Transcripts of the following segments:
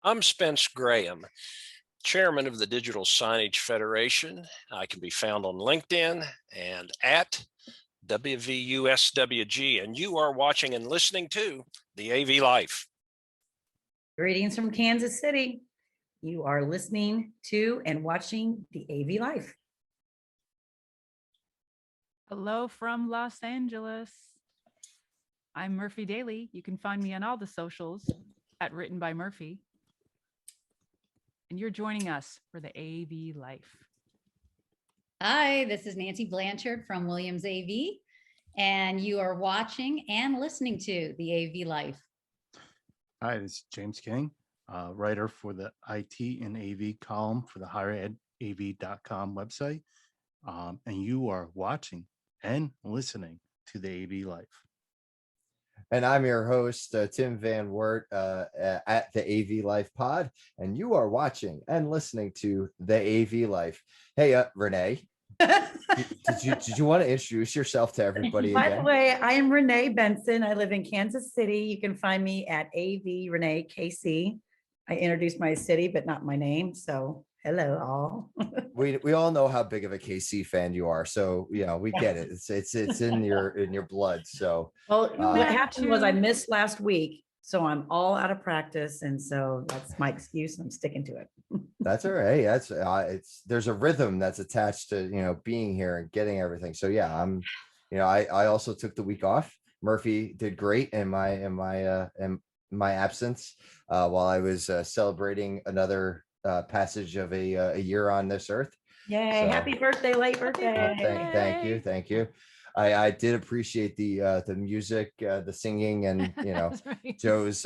I'm Spence Graham, chairman of the Digital Signage Federation. I can be found on LinkedIn and at WVUSWG, and you are watching and listening to the AV Life. Greetings from Kansas City. You are listening to and watching the AV Life. Hello from Los Angeles. I'm Murphy Daly. You can find me on all the socials at Written by Murphy. And you're joining us for the AV Life. Hi, this is Nancy Blanchard from Williams AV, and you are watching and listening to the AV Life. Hi, this is James King, writer for the IT and AV column for the higheredav.com website. And you are watching and listening to the AV Life. And I'm your host, Tim Van Wert at the AV Life Pod, and you are watching and listening to the AV Life. Hey, Renee, did you want to introduce yourself to everybody By again? the way, I am Renee Benson. I live in Kansas City. You can find me at AV Renee KC. I introduced my city, but not my name. So hello, all. We all know how big of a KC fan you are, so we get it. It's in your blood. So Well, what that happened was I too. missed last week, so I'm all out of practice, and so that's my excuse. And I'm sticking to it. that's all right. That's there's a rhythm that's attached to being here and getting everything. So yeah, I also took the week off. Murphy did great in my absence while I was celebrating another passage of a year on this earth. Yay! So- Happy birthday, late birthday! Thank you. I did appreciate the music, the singing, and That's right. Joe's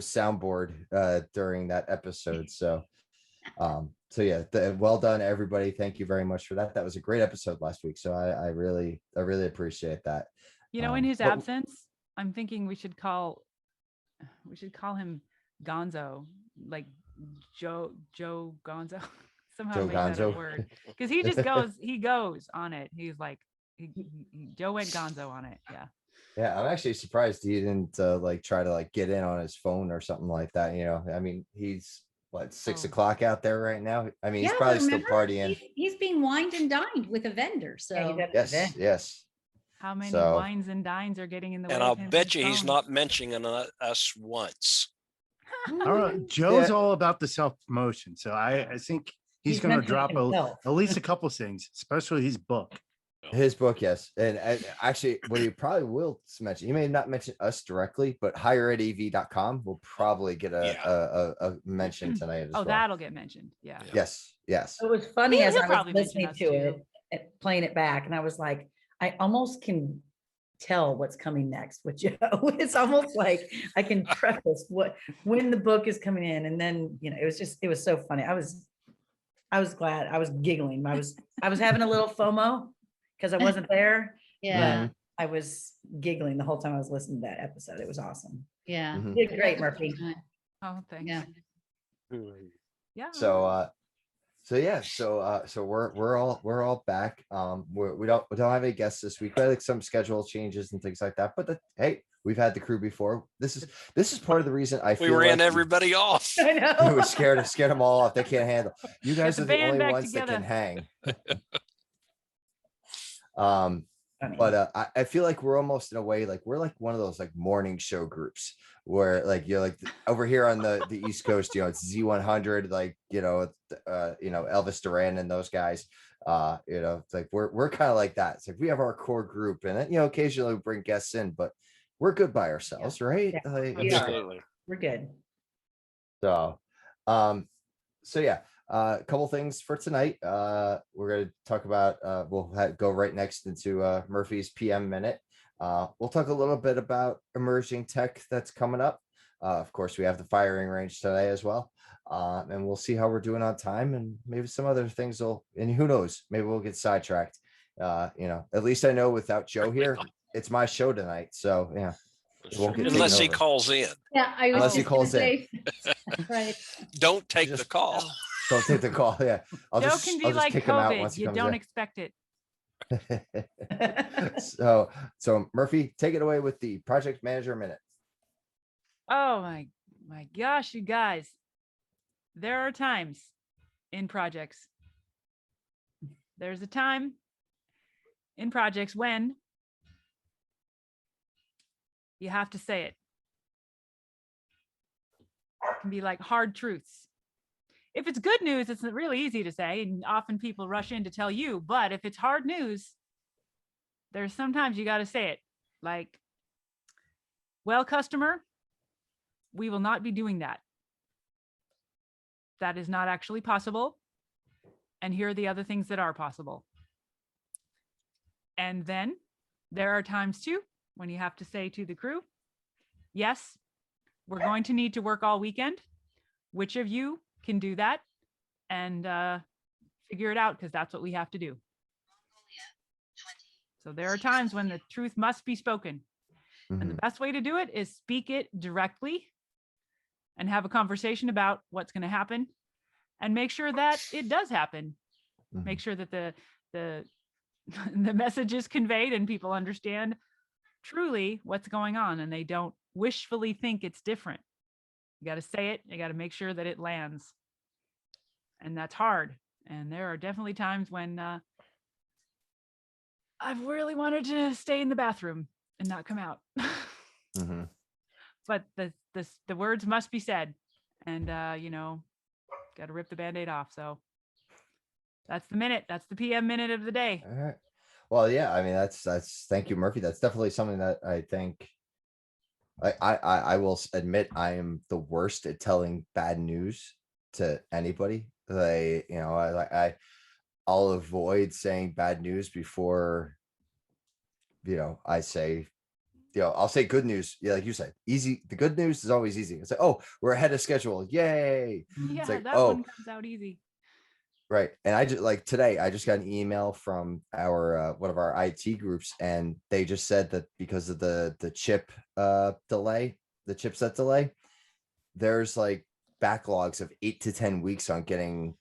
soundboard during that episode. So yeah, well done, everybody. Thank you very much for that. That was a great episode last week. So I really appreciate that. In his but- absence, I'm thinking we should call him Gonzo, like Joe Gonzo. Somehow Joe make that a Gonzo. word. Because he goes on it. He's like, Joe went Gonzo on it. Yeah. Yeah, I'm actually surprised he didn't try to get in on his phone or something like that. I mean, he's what, 6 Oh. o'clock out there right now. I mean, he's Yeah, probably still remember? partying. He's being wined and dined with a vendor. Yeah, So he's at the Yes, event. yes. How many So- wines and dines are getting in the way And of I'll him and bet his you he's phone? not mentioning us once. All right, Joe's Yeah. all about the self-promotion. So I think he's going to mentioning drop himself. at least a couple things, especially his book. His book, yes. And actually, what he probably will mention, he may not mention us directly, but higheredav.com will probably get a mention tonight as Oh, well. that'll get mentioned. Yeah. Yes. It was funny as He'll I was probably mention listening us to too. it, playing it back, and I was like, I almost can tell what's coming next with Joe. It's almost like I can preface when the book is coming in, and then it was so funny. I was glad. I was giggling. I was having a little FOMO because I wasn't there. yeah, but I was giggling the whole time I was listening to that episode. It was awesome. yeah. Mhm. You did great, Murphy. Oh, thanks. Yeah. Yeah. So we're all back. We don't have any guests this week. We had some schedule changes and things like that. But hey, we've had the crew before. This is part of the reason I feel We ran like everybody off. I we know. were scared them all off. They can't handle. You guys the are the band only back ones that can hang. Funny. But I feel like we're almost in a way we're like one of those morning show groups where you're over here on the East Coast, it's Z100, Elvis Duran and those guys. It's like we're kind of like that. It's like we have our core group, and occasionally we bring guests in, but we're good by ourselves, right? Yeah, Like, Absolutely. We're good. So, yeah, a couple things for tonight. We're going to talk about, we'll go right next into Murphy's PM Minute. We'll talk a little bit about emerging tech that's coming up. Of course, we have the firing range today as well. And we'll see how we're doing on time, and maybe some other things and who knows, maybe we'll get sidetracked. At least I know without Joe here, it's my show tonight. So yeah. It won't get Unless taken he over. calls in. Yeah, I was Unless he just gonna calls in. say, right. Don't take the Just- call. Don't take the call. Yeah. I'll Joe just, can I'll be just like kick him out once COVID. he You comes don't in. expect it. So Murphy, take it away with the project manager minute. Oh my gosh, you guys. there are times in projects. There's a time in projects when you have to say it. It can be like hard truths. If it's good news, it's really easy to say, and often people rush in to tell you. But if it's hard news, there's sometimes you got to say it. Like, well, customer, we will not be doing that. That is not actually possible. And here are the other things that are possible. And then there are times too when you have to say to the crew, yes, we're going to need to work all weekend. Which of you can do that and figure it out, because that's what we have to do. So there are times when the truth must be spoken. And the best way to do it is speak it directly and have a conversation about what's going to happen and make sure that it does happen. Make sure that the the message is conveyed and people understand truly what's going on and they don't wishfully think it's different. You got to say it. You got to make sure that it lands. And that's hard. And there are definitely times when I've really wanted to stay in the bathroom and not come out. But the words must be said, and you know, got to rip the Band-Aid off. So that's the minute. That's the PM minute of the day. All right. Well, yeah, I mean, that's thank you, Murphy. That's definitely something that I think I will admit I am the worst at telling bad news to anybody. I'll avoid saying bad news before, I say, I'll say good news. Yeah, like you said, easy. The good news is always easy. It's like, oh, we're ahead of schedule. Yay. Yeah, It's like, that one comes out easy. Right. And I just like today, I just got an email from our one of our IT groups, and they just said that because of the chip delay, the chipset delay, there's like backlogs of 8 to 10 weeks on getting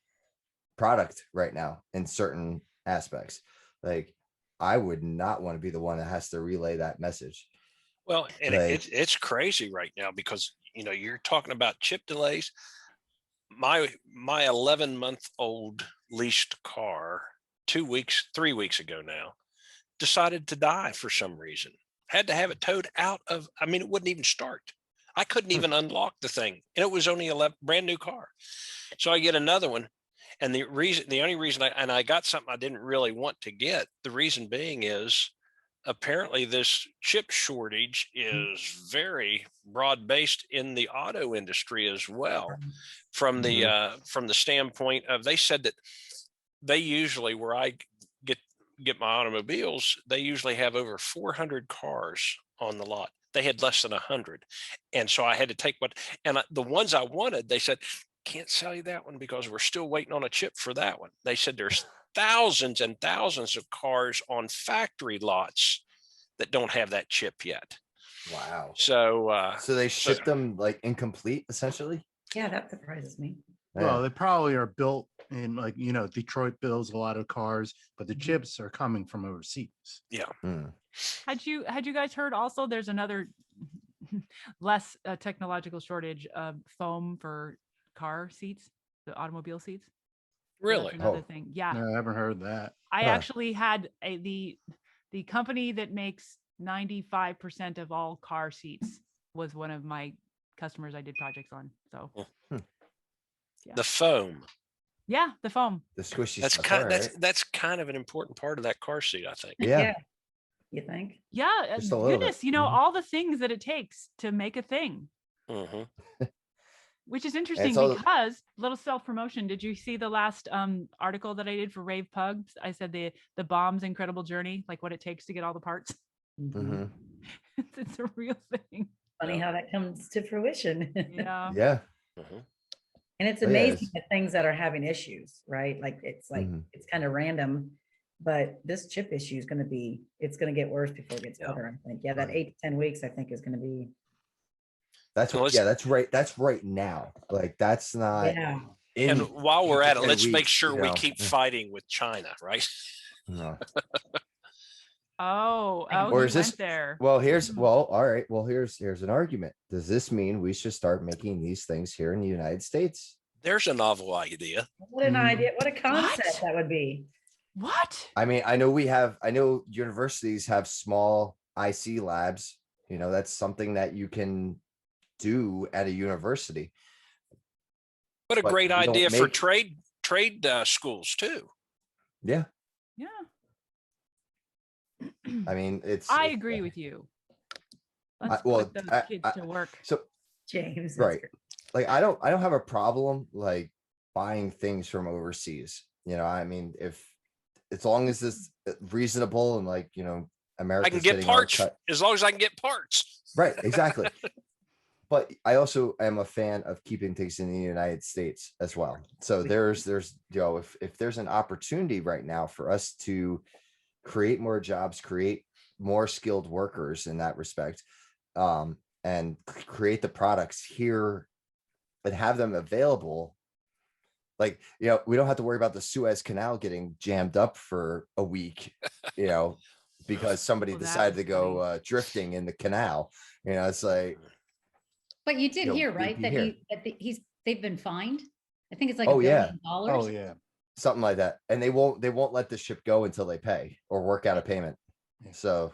product right now in certain aspects. Like, I would not want to be the one that has to relay that message. Well, and Like- it's crazy right now because, you're talking about chip delays. My 11-month-old leased car 3 weeks ago now decided to die for some reason. Had to have it towed out of, it wouldn't even start. I couldn't even unlock the thing, and it was only a brand new car. So I get another one. And the only reason I got something I didn't really want to get, the reason being is apparently this chip shortage is very broad-based in the auto industry as well. From the standpoint of, they said that they usually, where I get my automobiles, they usually have over 400 cars on the lot. They had less than 100. And so I had to take the ones I wanted, they said, can't sell you that one because we're still waiting on a chip for that one. They said there's thousands and thousands of cars on factory lots that don't have that chip yet. Wow. So they shipped them like incomplete, essentially. Yeah, that surprises me. Well, they probably are built in Detroit builds a lot of cars, but the chips are coming from overseas. Yeah. Had you guys heard also there's another less technological shortage of foam for car seats, the automobile seats? So that's Really? another thing. Yeah. No, I haven't heard that. I Huh. actually had the company that makes 95% of all car seats was one of my customers I did projects on. So The foam. yeah, the foam. The squishy That's stuff. kind all right. that's kind of an important part of that car seat, I think. Yeah. You think? Yeah, Just a little bit. goodness, Mhm. all the things that it takes to make a thing. Hmm. Which is interesting all- because little self-promotion. Did you see the last article that I did for Rave Pugs? I said the bomb's incredible journey, like what it takes to get all the parts. Mhm. It's a real thing. Funny how that comes to fruition. Yeah. Yeah. Hmm. And it's Oh, yeah, amazing the things that are having issues, right? Like it's Mhm. it's kind of random, but this chip issue is going to it's going to get worse before it gets Yeah. better. I think. Yeah, that Right. 8 to 10 weeks, I think, is going to be. That's Well, what. Yeah, that's right. That's right now. Like, that's not. Yeah. And while we're at it, let's make weeks, sure we you know. keep fighting with China, right? No. Oh, Or you is this- went there. Well, here's Mm. all right. Well, here's an argument. Does this mean we should start making these things here in the United States? There's a novel idea. What an Mm. idea. What a concept What? that would be. What? I mean, I know universities have small IC labs. You know, that's something that you can do at a university. What a But great we don't idea for make- trade schools too. Yeah. Yeah. I mean, it's. I it- agree with you. I- Let's well, put those I- kids I- to work. So, James. that's right. great. Like, I don't have a problem like buying things from overseas. You know, I mean, if as long as it's reasonable and like, you know, I America's can get getting our parts cut. as long as I can get parts. Right, exactly. But I also am a fan of keeping things in the United States as well. So there's you know, if there's an opportunity right now for us to create more jobs, create more skilled workers in that respect, and create the products here and have them available. Like, you know, we don't have to worry about the Suez Canal getting jammed up for a week, you know, because somebody Oh, that decided was to go funny. drifting in the canal. You know, it's like, But you did You'll- hear, you'll right, be that here. they've been fined? I think it's like Oh, $1 yeah. billion. Oh yeah. something like that. And they won't let the ship go until they pay or work out a payment. Yeah. So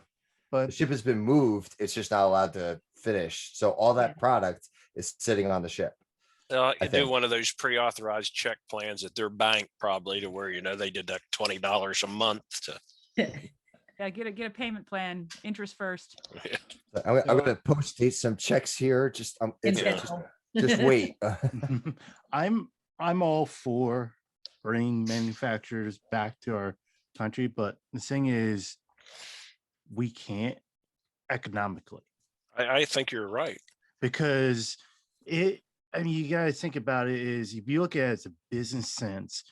the But ship has been moved. It's just not allowed to finish. So all that Yeah. product is sitting on the ship. I I do think. one of those pre-authorized check plans at their bank probably to where, you know, they deduct $20 a month to. Yeah, get a payment plan, interest first. So I'm So- gonna post some checks here. Just it's Yeah. just wait. I'm all for bringing manufacturers back to our country, but the thing is, we can't economically I think you're right. because I mean, you gotta think about it is if you look at it as a business sense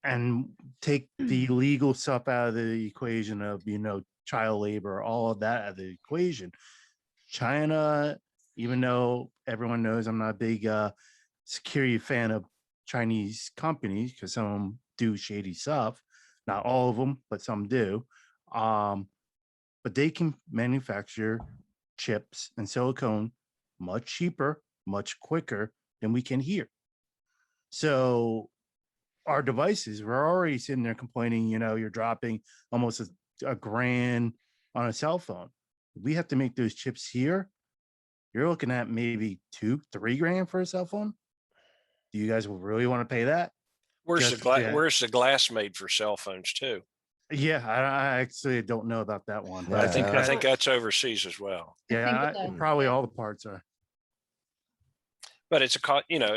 and take the legal stuff out of the equation of, you know, child labor, all of that out of the equation, China, even though everyone knows I'm not a big security fan of Chinese companies because some of them do shady stuff, not all of them, but some do. But they can manufacture chips and silicone much cheaper, much quicker than we can here. So our devices, we're already sitting there complaining, you know, you're dropping almost a grand on a cell phone. We have to make those chips here. You're looking at maybe 2-3 grand for a cell phone. Do you guys really want to pay that? Where's the Just- glass? yeah. Where's the glass made for cell phones too? Yeah, I actually don't know about that one. But Yeah, I think I think that, that's overseas as well. yeah, think so. probably all the parts are. But it's you know,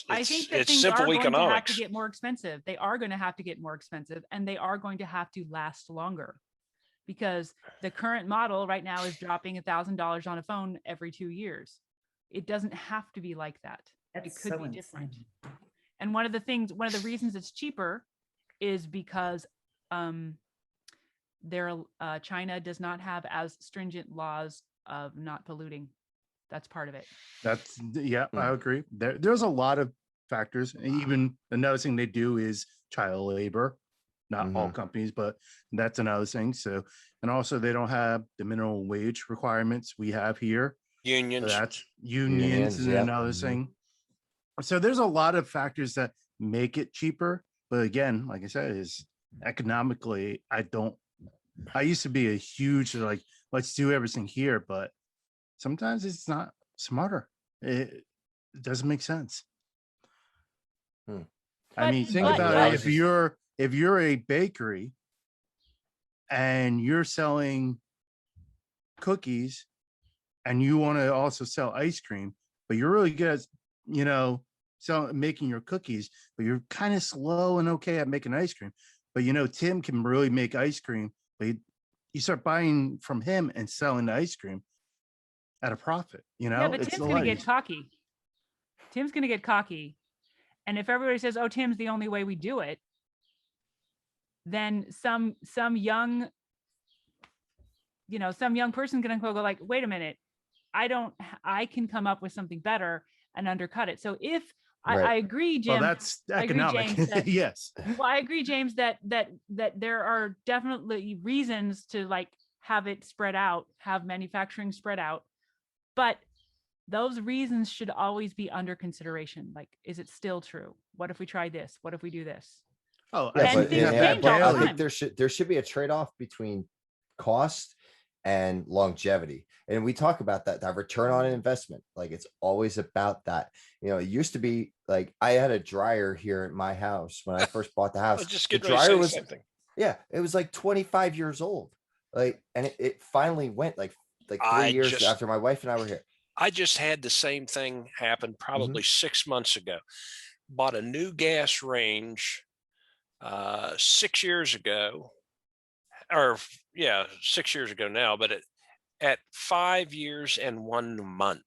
I think that it's things are simple going to have economics. to get more expensive. They are going to have to get more expensive, and they are going to have to last longer because the current model right now is dropping $1,000 on a phone every 2 years. It doesn't have to be like that. It That's could so be insane. different. And one of the reasons it's cheaper is because China does not have as stringent laws of not polluting. That's part of it. That's yeah, I Hmm. agree. There's a lot of factors. And even another thing they do is child labor. Not all companies, but that's another thing. So, and also they don't have the minimum wage requirements we have here. So Unions. that's unions Unions, is yep. another Mhm. thing. So there's a lot of factors that make it cheaper. But again, like I said, is economically, I used to be a huge like, let's do everything here, but sometimes it's not smarter. It doesn't make sense. I But- mean, think but- about but- it. If you're a bakery and you're selling cookies and you want to also sell ice cream, but you're really good at, you know, making your cookies, but you're kind of slow and okay at making ice cream. But you know, Tim can really make ice cream, but you start buying from him and selling the ice cream at a profit, you know? Yeah, but It's Tim's a going lot to get easier. cocky. Tim's going to get cocky. And if everybody says, "Oh, Tim's the only way we do it," then some young, you know, some young person going to go like, "Wait a minute, I can come up with something better and undercut it." So if Right. I agree, Well, Jim. that's I agree, economic. James, that- Yes. Well, I agree, James, that there are definitely reasons to like have it spread out, have manufacturing spread out. But those reasons should always be under consideration. Like, is it still true? What if we try this? What if we do this? Oh, Yeah, And but, things yeah, change but all the I time. think there should be a trade-off between cost and longevity. And we talk about that return on an investment. Like it's always about that. You know, it used to be like I had a dryer here at my house when I first bought the I was house. just The getting ready to say dryer the was, same thing. yeah, it was like 25 years old. Like, and it finally went like 3 I years just- after my wife and I were here. I just had the same thing happen probably 6 months ago. Bought a new gas range 6 years ago, or yeah, 6 years ago now, but at 5 years and 1 month,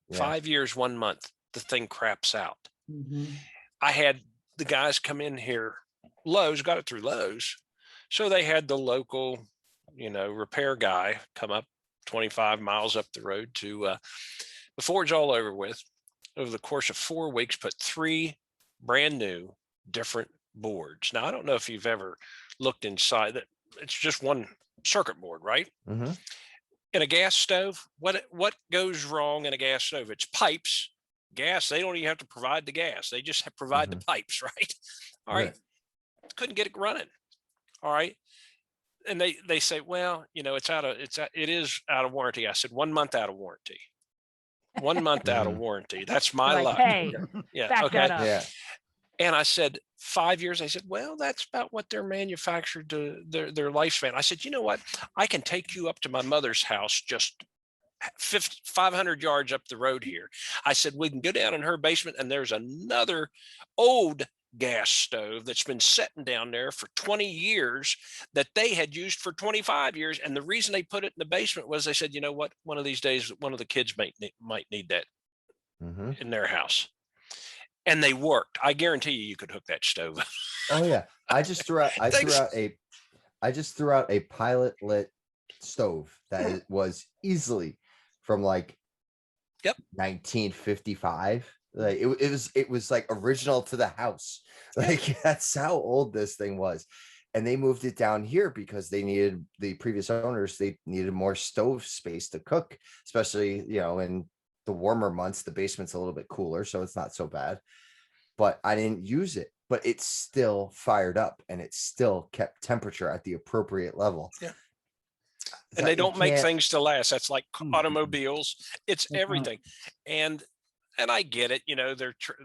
Yeah. 5 years, 1 month, the thing craps out. Mhm. I had the guys come in here, Lowe's, got it through Lowe's. So they had the local, repair guy come up 25 miles up the road to, before it's all over with, over the course of 4 weeks, put 3 brand new different boards. Now, I don't know if you've ever looked inside that. It's just one circuit board, right? Mhm. In a gas stove, what goes wrong in a gas stove? It's pipes, gas. They don't even have to provide the gas. They just provide the pipes, right? All right. Couldn't get it running. All right. And they say, well, it is out of warranty. I said 1 month out of warranty. 1 month out of Mhm. warranty. That's my Like, luck. hey, Yeah. back Okay. that up. Yeah. And I said, 5 years. They said, well, that's about what they're manufactured to their lifespan. I said, you know what? I can take you up to my mother's house just 500 yards up the road here. I said, we can go down in her basement and there's another old gas stove that's been sitting down there for 20 years that they had used for 25 years. And the reason they put it in the basement was they said, you know what? One of these days, one of the kids might need that Mhm. in their house. And they worked. I guarantee you could hook that stove up. Oh yeah. I just threw out Thanks. a pilot lit stove that was easily from like Yep. 1955. Like it was like original to the house. Like that's how old this thing was. And they moved it down here because they needed the previous owners, they needed more stove space to cook, especially, in the warmer months. The basement's a little bit cooler, so it's not so bad. But I didn't use it, but it still fired up and it still kept temperature at the appropriate level. Yeah. So And they you don't make can't- things to last. That's like Mhm. automobiles. It's Mhm. everything. And I get it.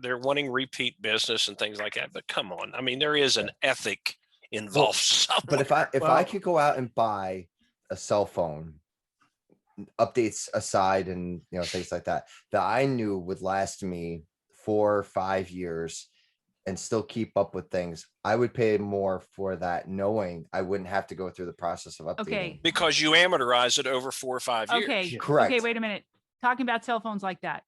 They're wanting repeat business and things like that. But come on, I mean, there is an ethic involved somewhere. But if I Well- could go out and buy a cell phone, updates aside, and things like that I knew would last me 4 or 5 years and still keep up with things, I would pay more for that, knowing I wouldn't have to go through the process of updating. Okay. because you amortize it over 4 or 5 years. Okay. Correct. Okay, wait a minute. Talking about cell phones like that.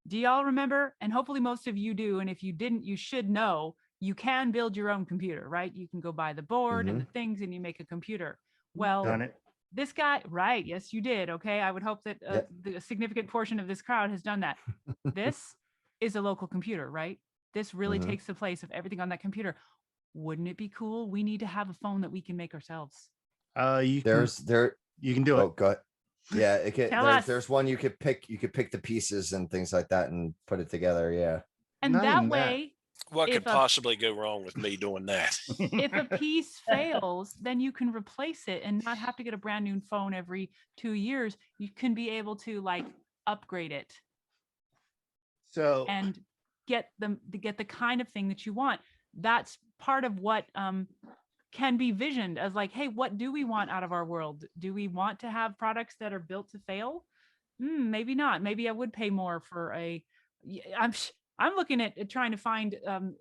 Do y'all remember? And hopefully most of you do. And if you didn't, you should know you can build your own computer, right? You can go buy the board and the things and you make a computer. Well, Done it. this guy, right? Yes, you did. Okay. I would hope that Yep. the significant portion of this crowd has done that. This is a local computer, right? This really Mhm. takes the place of everything on that computer. Wouldn't it be cool? We need to have a phone that we can make ourselves. You can do Oh, it. good. Yeah, Tell us. there's one you could pick the pieces and things like that and put it together. Yeah. And Not that even that. way, What If could a- possibly go wrong with me doing that? if a piece fails, then you can replace it and not have to get a brand new phone every 2 years. You can be able to like upgrade it So and get the kind of thing that you want. That's part of what can be visioned as like, hey, what do we want out of our world? Do we want to have products that are built to fail? Maybe not. Maybe I would pay more for I'm looking at trying to find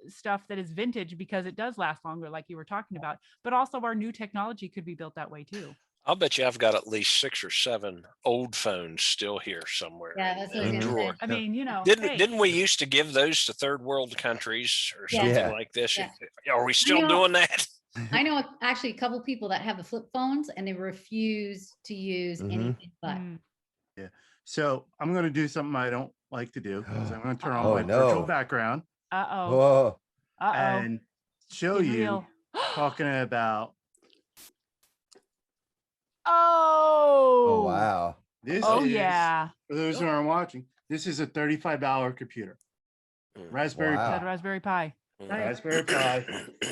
stuff that is vintage because it does last longer, like you were talking about. But also, our new technology could be built that way too. I'll bet you I've got at least 6 or 7 old phones still here somewhere. Yeah, that's what I in was a gonna drawer. say. I mean, Didn't hey, we used to give those to third world countries or Yeah. something Yeah. like this? Yeah. Are we still know- doing that? I know actually a couple people that have the flip phones and they refuse to use Mhm. anything but. mm, So I'm going to do something I don't like to do. Is I'm going to turn on Oh, my virtual no. background uh-oh, Whoa. uh-oh. and show Get you real. talking about Oh, Oh wow. This Oh, is, yeah. for those who aren't watching, this is a $35 computer. Mm. Raspberry Wow. That Pi. Raspberry Pi. Mm. Raspberry Pi.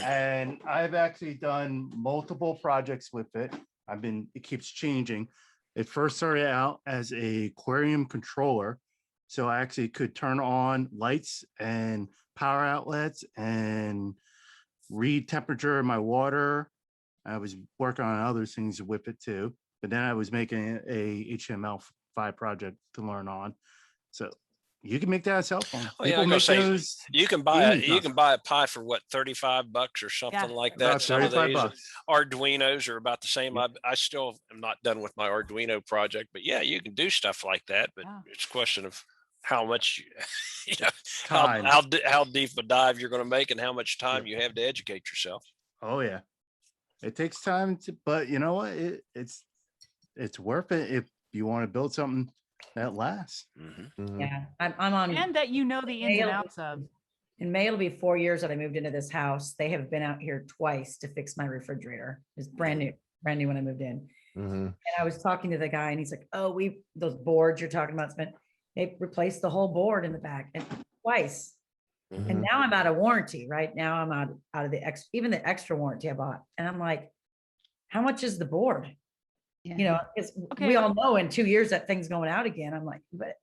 And I've actually done multiple projects with it. It keeps changing. It first started out as a aquarium controller. So I actually could turn on lights and power outlets and read temperature of my water. I was working on other things with it too. But then I was making a HTML5 project to learn on. So you can make that a cell phone. Oh, yeah, People I'm gonna make say, those You can buy a gaming Pi for what, 35 bucks or something like that. about Some of 35 these bucks. Arduinos are about the same. Yep. I still am not done with my Arduino project, but yeah, you can do stuff like that. But Yeah. it's a question of how much, you know, Time. how deep a dive you're going to make and how much time you have to educate yourself. Oh yeah, it takes time but you know what? It's worth it if you want to build something that lasts. Mhm. Mhm. Yeah, I'm on. And that you know the ins and Mail- outs of. In May, it'll be 4 years that I moved into this house. They have been out here twice to fix my refrigerator. It's brand new when I moved in. Mhm. And I was talking to the guy and he's like, oh, those boards you're talking about, they replaced the whole board in the back and twice. Mhm. And now I'm out of warranty, right? Now I'm out of even the extra warranty I bought. And I'm like, how much is the board? Yeah. You know, because Okay. we all know in 2 years that thing's going out again. I'm like, I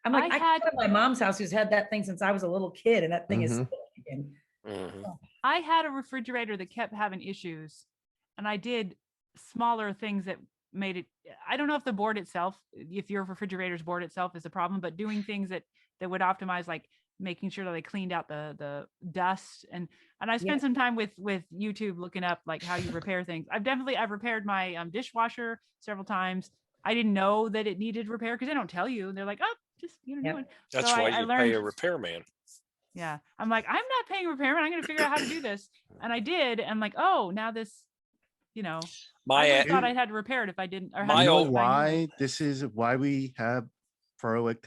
I had- had my mom's house who's had that thing since I was a little kid, and that thing is Mhm. still again. Mhm. I had a refrigerator that kept having issues, and I did smaller things that made it. I don't know if the board itself, if your refrigerator's board itself is a problem, but doing things that would optimize, like making sure that I cleaned out the dust, and I spent Yeah. some time with YouTube looking up like how you repair things. I've repaired my dishwasher several times. I didn't know that it needed repair because they don't tell you. They're like, oh, just new Yep. one. That's So why I you pay learned- a repairman. Yeah. I'm like, I'm not paying a repairman. I'm going to figure out how to do this. And I did. And like, oh, now this, I My would've ad- thought I had to repair it if I didn't. Or had My You to know old- do it manually. why this is why we have Furwick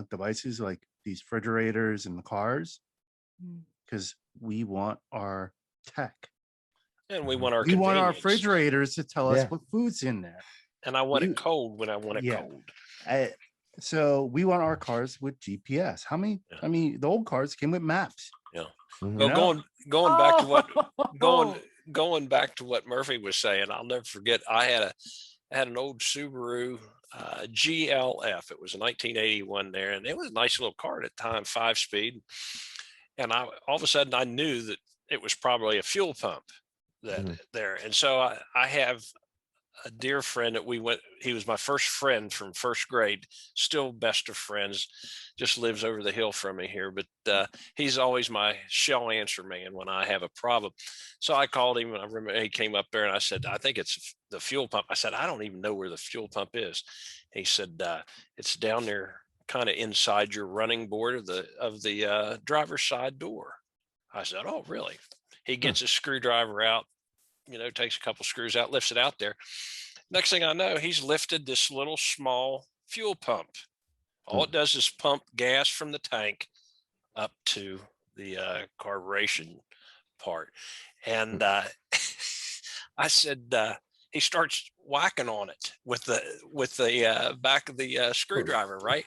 devices like these refrigerators and the cars? Mm. Because we want our tech. and we want our We want our convenience. refrigerators to tell us Yeah. what food's in there. And I want we- it cold when I want it Yeah. cold. So we want our cars with GPS. How many? Yeah. I mean, the old cars came with maps. Mhm. Well, know? going back to what Oh, going back to what Murphy was saying, I'll never forget. I had an old Subaru GLF. It was a 1981 there, and it was a nice little car at the time, 5-speed. And all of a sudden, I knew that it was probably a fuel pump there. And so I have a dear friend that he was my first friend from first grade, still best of friends, just lives over the hill from me here. But he's always my shell answer man when I have a problem. So I called him and I remember he came up there and I said, I think it's the fuel pump. I said, I don't even know where the fuel pump is. He said, it's down there kind of inside your running board of the driver's side door. I said, oh, really? He gets a screwdriver out, takes a couple screws out, lifts it out there. Next thing I know, he's lifted this little small fuel pump. All it does is pump gas from the tank up to the carburation part. And I said, he starts whacking on it with the back of the screwdriver, right?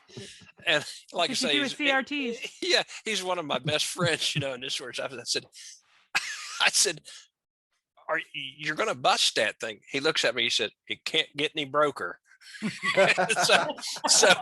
And like I Did you say, do with CRTs? yeah, he's one of my best friends, and this sort of stuff. I said, you're going to bust that thing. He looks at me. He said, it can't get any broker. so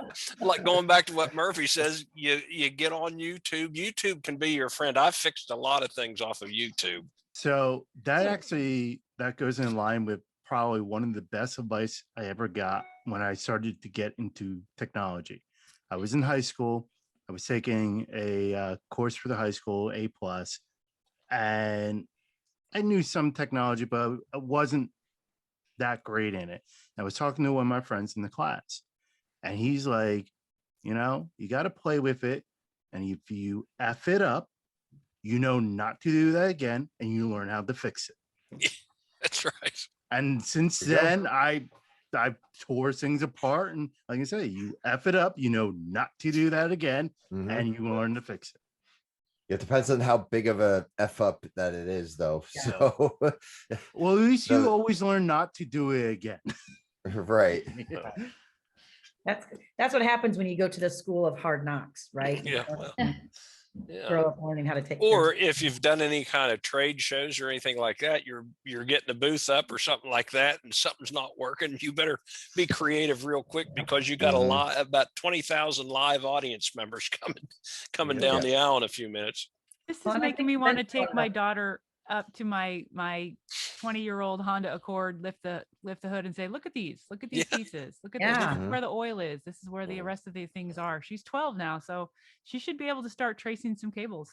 like going back to what Murphy says, you get on YouTube. YouTube can be your friend. I've fixed a lot of things off of YouTube. So that goes in line with probably one of the best advice I ever got when I started to get into technology. I was in high school. I was taking a course for the high school, A+, and I knew some technology, but I wasn't that great in it. I was talking to one of my friends in the class, and he's like, you got to play with it. And if you F it up, not to do that again, and you learn how to fix it. That's right. And since There you go. then, I tore things apart. And like I say, you F it up, not to do that again, Mhm. and you learn to fix it. It depends on how big of a F up that it is, though. Yeah. So, Well, at least you So- always learn not to do it again. right. That's what happens when you go to the school of hard knocks, right? Yeah, well, yeah. Grow up learning how to take. care Or of- if you've done any kind of trade shows or anything like that, you're getting a booth up or something like that, and something's not working. You better be creative real quick, because you got a Mhm. lot, about 20,000 live audience members coming Yeah. down the aisle in a few minutes. This Well, is and I making think me want to that's part take my of- daughter up to my 20-year-old Honda Accord, lift the hood and say, look at these Yeah. pieces. Look at Yeah. this is where the oil is. This is where the rest of these things are. She's 12 now, so she should be able to start tracing some cables.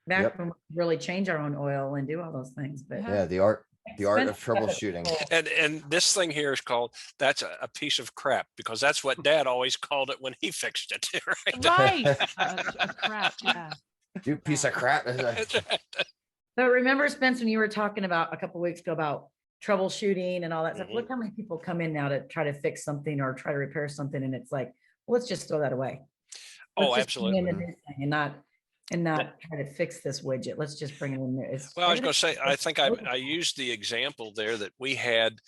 Back Yep. when we really change our own oil and do all those things, but. Yeah. Yeah, the art of expensive stuff at troubleshooting. school. And this thing here is called, that's a piece of crap, because that's what Dad always called it when he fixed it. Right? Right. A crap. Yeah. You piece of crap. That's right. But remember, Spence, when you were talking about a couple weeks ago about troubleshooting and all that stuff, Mhm. look how many people come in now to try to fix something or try to repair something, and it's like, well, let's just throw that away. Oh, Let's just bring in the absolutely. new thing and not try to fix this widget. Let's just bring it in there. It's Well, I was going to say, I everything's think I used the example there that we had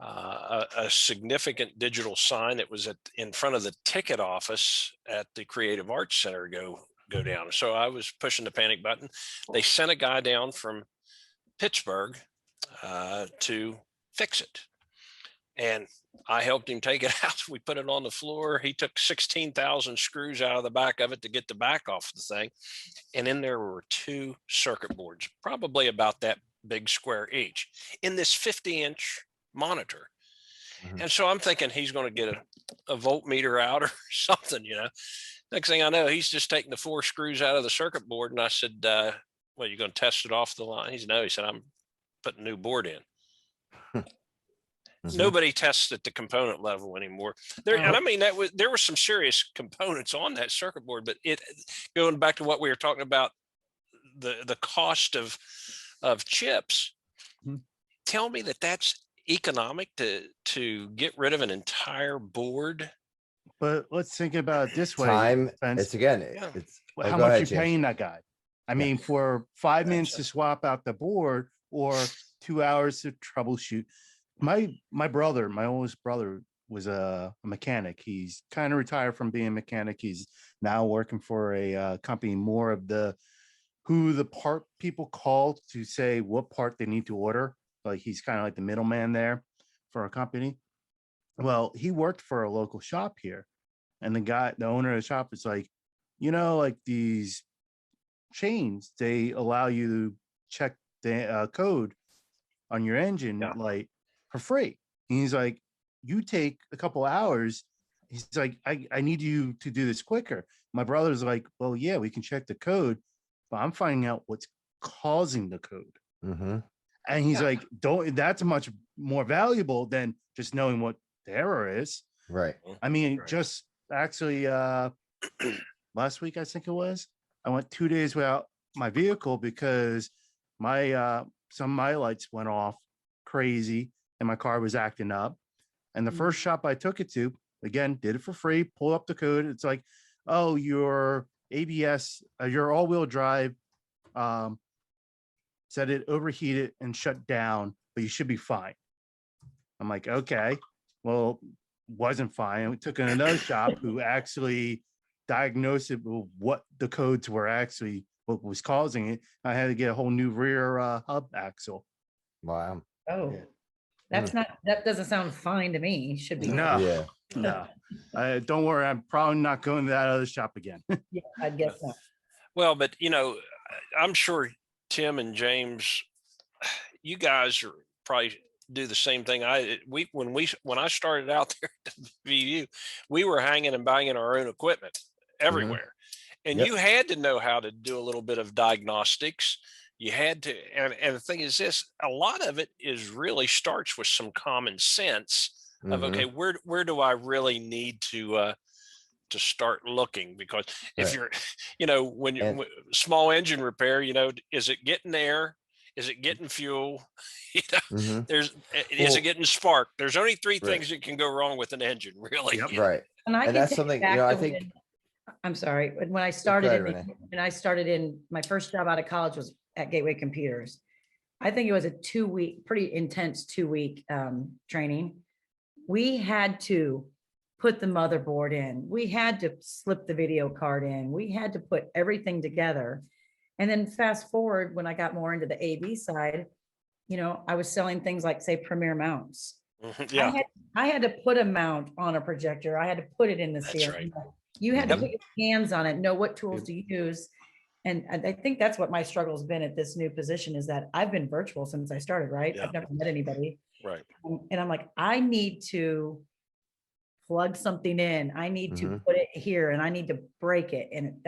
a significant digital sign that was in front of the ticket office at the Creative Arts Center go down. So I was pushing the panic button. They sent a guy down from Pittsburgh to fix it. And I helped him take it out. We put it on the floor. He took 16,000 screws out of the back of it to get the back off the thing. And in there were 2 circuit boards, probably about that big square each, in this 50-inch monitor. Mhm. And so I'm thinking he's going to get a voltmeter out or something, Next thing I know, he's just taking the 4 screws out of the circuit board. And I said, well, you're going to test it off the line? He said, no. He said, I'm putting a new board in. Mhm. Nobody tests at the component level anymore. And I mean, there were some serious components on that circuit board, but going back to what we were talking about, the cost of chips. Mhm. Tell me that's economic to get rid of an entire board. But let's think about it this way. Time. Spence. It's again. Yeah. It's How go much ahead, you James. paying that guy? I mean, for 5 minutes to swap out the board or 2 hours to troubleshoot. My oldest brother was a mechanic. He's kind of retired from being a mechanic. He's now working for a company, more of who the part people call to say what part they need to order. Like he's kind of like the middleman there for a company. Well, he worked for a local shop here, and the owner of the shop is like, like these chains, they allow you to check the code on your engine Yeah. light for free. And he's like, you take a couple hours. He's like, I need you to do this quicker. My brother's like, well, yeah, we can check the code, but I'm finding out what's causing the code. Mhm. And he's Yeah. like, that's much more valuable than just knowing what the error is. Right. I mean, Right. just actually last week, I think it was, I went 2 days without my vehicle because some of my lights went off crazy and my car was acting up. And the Mm. first shop I took it to, again, did it for free, pull up the code. It's like, oh, your ABS, your all-wheel drive said it overheated and shut down, but you should be fine. I'm like, okay, well, wasn't fine. We took it to another shop who actually diagnosed it with what the codes were actually, what was causing it. I had to get a whole new rear hub axle. Wow. Oh, Yeah. that doesn't sound fine to me. Should be. No. Yeah. No, don't worry. I'm probably not going to that other shop again. Yeah, I guess not. Well, but I'm sure Tim and James, you guys are probably do the same thing. When I started out there at the VU, we were hanging and banging our own equipment everywhere, and Yep. you had to know how to do a little bit of diagnostics. You had to, and the thing is this: a lot of it is really starts with some common sense of Mhm. okay, where do I really need to start looking? Because if Right. you're, when you And- small engine repair, is it getting air? Is it getting fuel? Mhm. Is Well- it getting spark? There's only 3 Right. things that can go wrong with an engine, really. Yep. Right. And I And can that's take it something, back I to think. I'm sorry, but when I started ahead, in, Renee. and I started in, my first job out of college was at Gateway Computers. I think it was a 2-week, pretty intense 2-week training. We had to put the motherboard in. We had to slip the video card in. We had to put everything together. And then fast forward, when I got more into the AV side, I was selling things like, say, Premier mounts. Mhm, yeah, I had to put a mount on a projector. I had to put it in the That's ceiling. right. You had to Mhm. put your hands on it, know what tools to use. And I think that's what my struggle has been at this new position, is that I've been virtual since I started, right? Yeah. I've never met anybody. right. And I'm like, I need to plug something in. I need to Mhm. put it here and I need to break it. And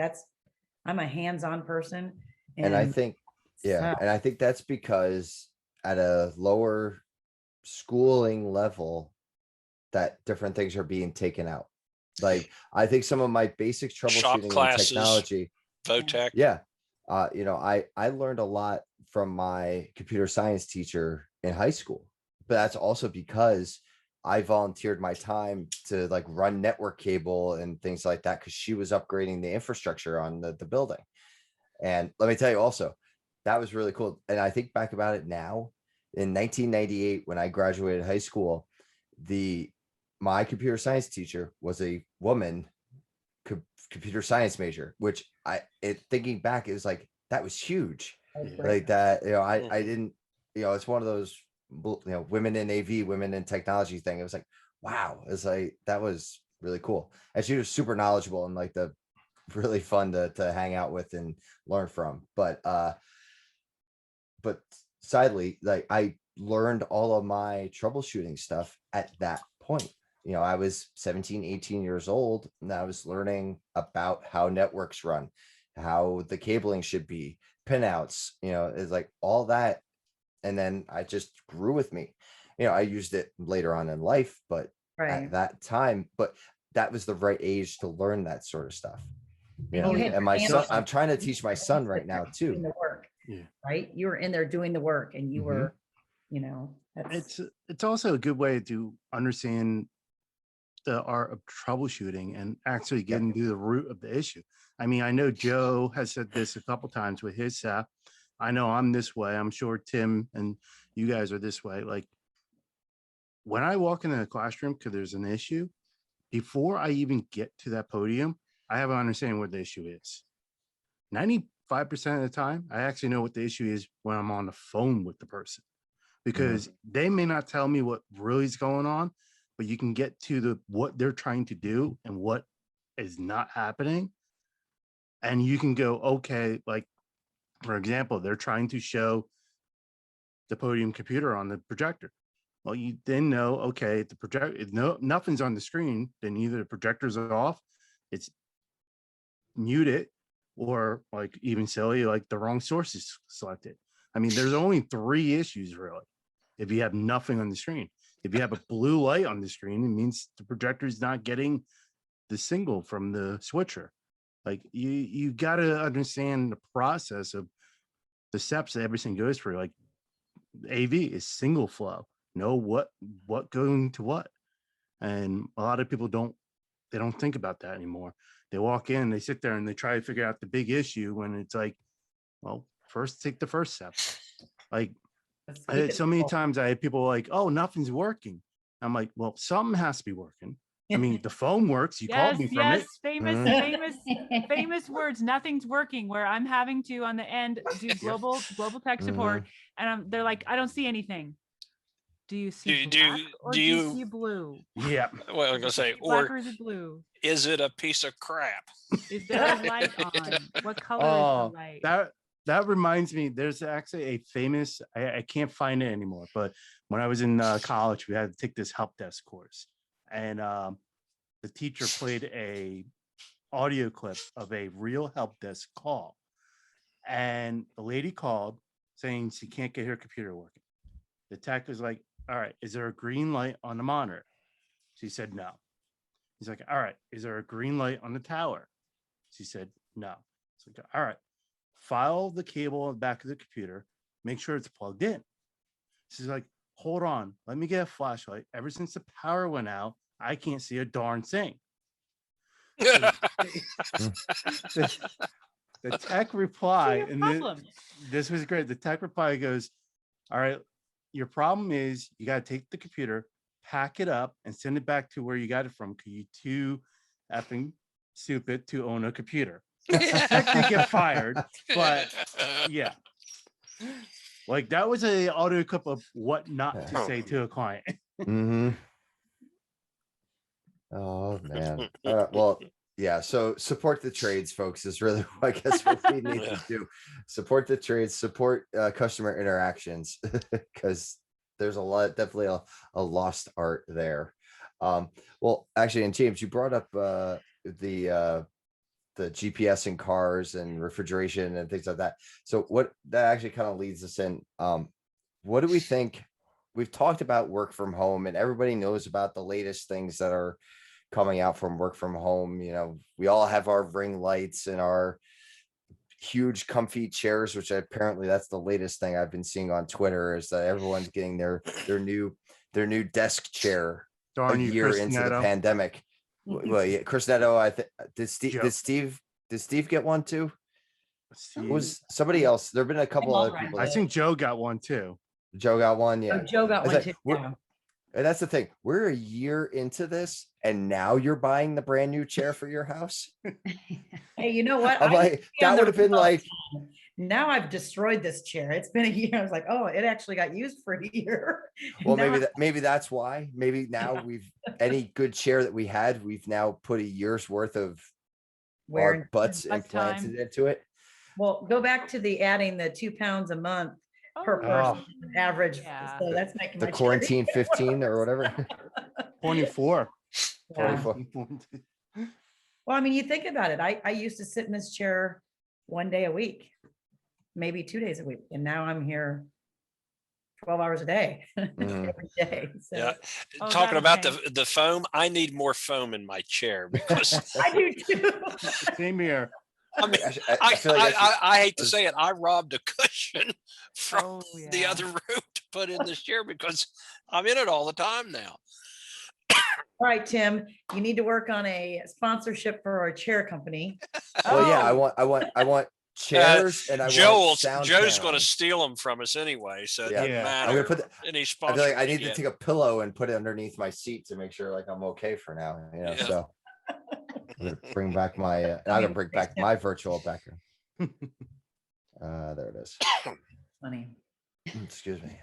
I'm a hands-on person. And I think, yeah, so- and I think that's because at a lower schooling level, that different things are being taken out. Like, I think some of my basic troubleshooting in classes. technology, Votech. yeah. I learned a lot from my computer science teacher in high school, but that's also because I volunteered my time to like run network cable and things like that, because she was upgrading the infrastructure on the building. And let me tell you also, that was really cool. And I think back about it now, in 1998, when I graduated high school, my computer science teacher was a woman computer science major, which thinking back, it was like, that was huge. that's great. Like that, I Mhm. didn't, it's one of those, women in AV, women in technology thing. It was like, wow, it's like, that was really cool. And she was super knowledgeable and like really fun to hang out with and learn from. But sadly, like, I learned all of my troubleshooting stuff at that point. I was 17, 18 years old, and I was learning about how networks run, how the cabling should be, pinouts, it's like all that. And then I just grew with me. I used it later on in life, but Right. at that time, but that was the right age to learn that sort of stuff. And you had And your my hands son, on I'm trying to it. teach my You son were right now doing too. the work, Yeah. right? You were in there doing the work and you Mhm. were, It's also a good way to understand the art of troubleshooting and actually getting to the root of the issue. I mean, I know Joe has said this a couple times with his staff. I know I'm this way. I'm sure Tim and you guys are this way. Like, when I walk into the classroom because there's an issue, before I even get to that podium, I have an understanding what the issue is. 95% of the time, I actually know what the issue is when I'm on the phone with the person, because they may not tell me what really is going on, but you can get to what they're trying to do and what is not happening. And you can go, okay, like, for example, they're trying to show the podium computer on the projector. Well, you then know, okay, the projector, if nothing's on the screen, then either the projector's off, it's muted, or like, even silly, like the wrong source is selected. I mean, there's only 3 issues really. If you have nothing on the screen, if you have a blue light on the screen, it means the projector is not getting the signal from the switcher. Like, you got to understand the process of the steps that everything goes through. Like, AV is single flow. Know what going to what. And a lot of people don't think about that anymore. They walk in, they sit there and they try to figure out the big issue when it's like, well, first take the first step. Like, let's keep it so many simple. times I had people like, oh, nothing's working. I'm like, well, something has to be working. I mean, the phone works. You called me from Yes, it. famous, Mhm. famous words. Nothing's working. Where I'm having to on the end do global tech support, and they're like, I don't see anything. Do you see black or do you see blue? Yeah. Well, I'm gonna say, Black or or is it blue? is it a piece of crap? Is there a light on? What color is Oh, the light? that reminds me, there's actually a famous, I can't find it anymore, but when I was in college, we had to take this help desk course, and the teacher played a audio clip of a real help desk call, and the lady called saying she can't get her computer working. The tech was like, all right, is there a green light on the monitor? She said no. He's like, all right, is there a green light on the tower? She said no. It's like, all right, file the cable on the back of the computer, make sure it's plugged in. She's like, hold on, let me get a flashlight. Ever since the power went out, I can't see a darn thing. The tech reply, Your and problem. this was great. The tech reply goes, all right, your problem is you got to take the computer, pack it up and send it back to where you got it from. Cause you too effing stupid to own a computer. Expect to get fired, but yeah. Like that was a audio clip of what not to say to a client. Mm-hmm. Oh man. Well, yeah. So support the trades, folks, is really I guess what we need Yeah. to do. Support the trades, support customer interactions, because there's a lot, definitely a lost art there. Well, actually, and James, you brought up the GPS in cars and refrigeration and things like that. So what that actually kind of leads us in. What do we think? We've talked about work from home, and everybody knows about the latest things that are coming out from work from home. You know, we all have our ring lights and our huge comfy chairs, which apparently that's the latest thing I've been seeing on Twitter, is that everyone's getting their new desk chair a Darn you, year Chris into the Neto. pandemic. Well, yeah, Chris Neto, I think Joe. did Steve get one too? See, It was somebody else. There've been a couple all other right. people. I that- think Joe got one too. Joe got one. Oh, Yeah. Joe got I was one like, too. we're- yeah. And that's the thing. We're a year into this, and now you're buying the brand new chair for your house. Hey, you know what? I'm I like, used to be on that the would have been remote like, team. Now I've destroyed this chair. It's been a year. I was like, oh, it actually got used for a year. well, Now maybe that's why. Maybe now we've any good chair that we had, we've now put a year's worth of Where our butts Butt implanted time. into it. well, go back to the adding the 2 pounds a month per Oh, person average. Yeah. So that's making The my chair quarantine 15 or whatever. 24. Yeah. 24. Well, I mean, you think about it. I used to sit in this chair 1 day a week, maybe 2 days a week, and now I'm here 12 hours a day, Mhm. every day. So Yeah. Oh, Talking that'll about change. the foam, I need more foam in my chair because I do too. Same here. I mean, Actually, I, I feel like that's- I hate to was- say it, I robbed a cushion from Oh, the yeah. other room to put in this chair because I'm in it all the time now. All right, Tim, you need to work on a sponsorship for our chair company. Well, yeah, Oh, I want chairs and I want sound Joe's going paneling. to steal them from us anyway, so it Yeah. doesn't Yeah. I'm matter. gonna put. Any I feel sponsor like I we need to get. take a pillow and put it underneath my seat to make sure like I'm okay for now. You know, Yeah. so I'm gonna bring back my. I'm gonna bring back my virtual background. There it is. Funny. Excuse me.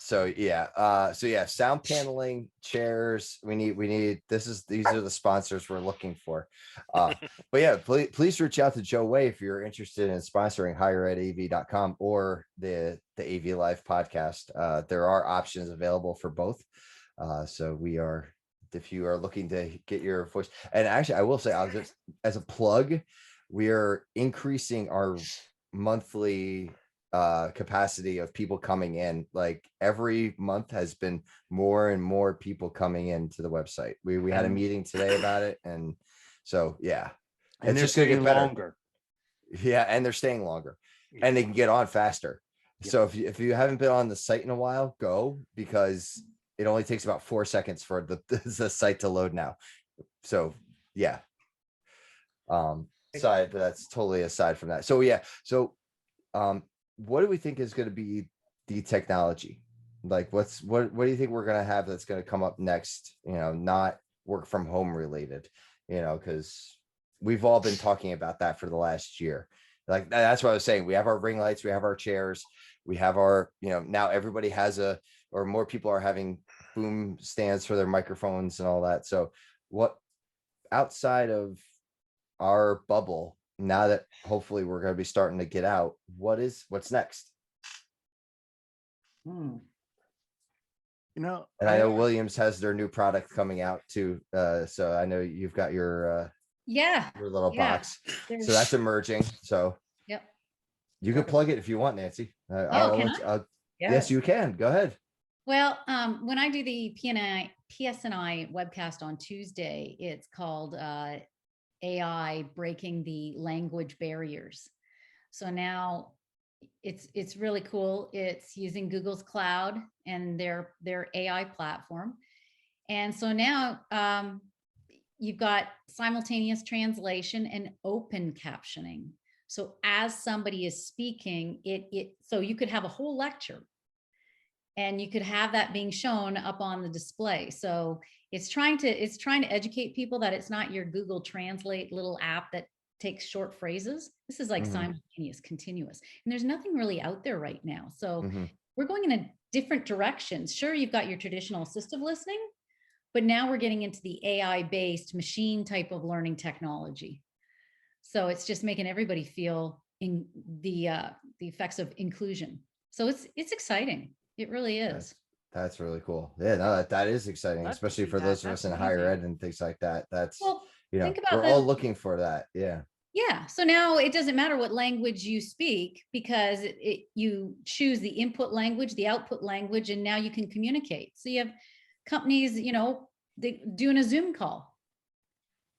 So yeah, sound paneling, chairs. We need. These are the sponsors we're looking for. But yeah, please reach out to Joe Way if you're interested in sponsoring higheredav.com or the AV Live podcast. There are options available for both. So we are, if you are looking to get your voice, and actually I will say, I'll just as a plug, we are increasing our monthly capacity of people coming in. Like every month has been more and more people coming into the website. We had a And- meeting today about it, and so yeah, And it's they're just gonna get staying better. longer. Yeah, and they're staying longer, and they can get on faster. Yeah. So if you haven't been on the site in a while, go, because it only takes about 4 seconds for the site to load now. So yeah. But that's totally aside from that. So yeah, so what do we think is going to be the technology? Like what do you think we're going to have that's going to come up next? You know, not work from home related, you know, because we've all been talking about that for the last year. Like that's what I was saying. We have our ring lights, we have our chairs, we have our, you know, now everybody has or more people are having boom stands for their microphones and all that. So what outside of our bubble, now that hopefully we're going to be starting to get out, what's next? Hmm. You know, And I know Williams has their new product coming out too. So I know you've got your Yeah. little Yeah. box. So that's emerging. So Yep. you can plug it if you want, Nancy. can Yes, you can. Go ahead. Well, when I do the PSNI webcast on Tuesday, it's called AI breaking the language barriers. So now it's really cool. It's using Google's cloud and their AI platform. And so now you've got simultaneous translation and open captioning. So as somebody is speaking, so you could have a whole lecture and you could have that being shown up on the display. So it's trying to educate people that it's not your Google Translate little app that takes short phrases. This is like Mhm. simultaneous, continuous, and there's nothing really out there right now. So Mhm. we're going in a different directions. Sure, you've got your traditional assistive listening, but now we're getting into the AI based machine type of learning technology. So it's just making everybody feel in the effects of inclusion. So it's exciting. It really is. That's really cool. Yeah, no, that is exciting, Love to especially see for that. those of That's us in higher ed amazing. and things like that. That's, Well, you know, think about we're all the looking for that. Yeah. yeah. So now it doesn't matter what language you speak because you choose the input language, the output language, and now you can communicate. So you have companies, they doing a Zoom call.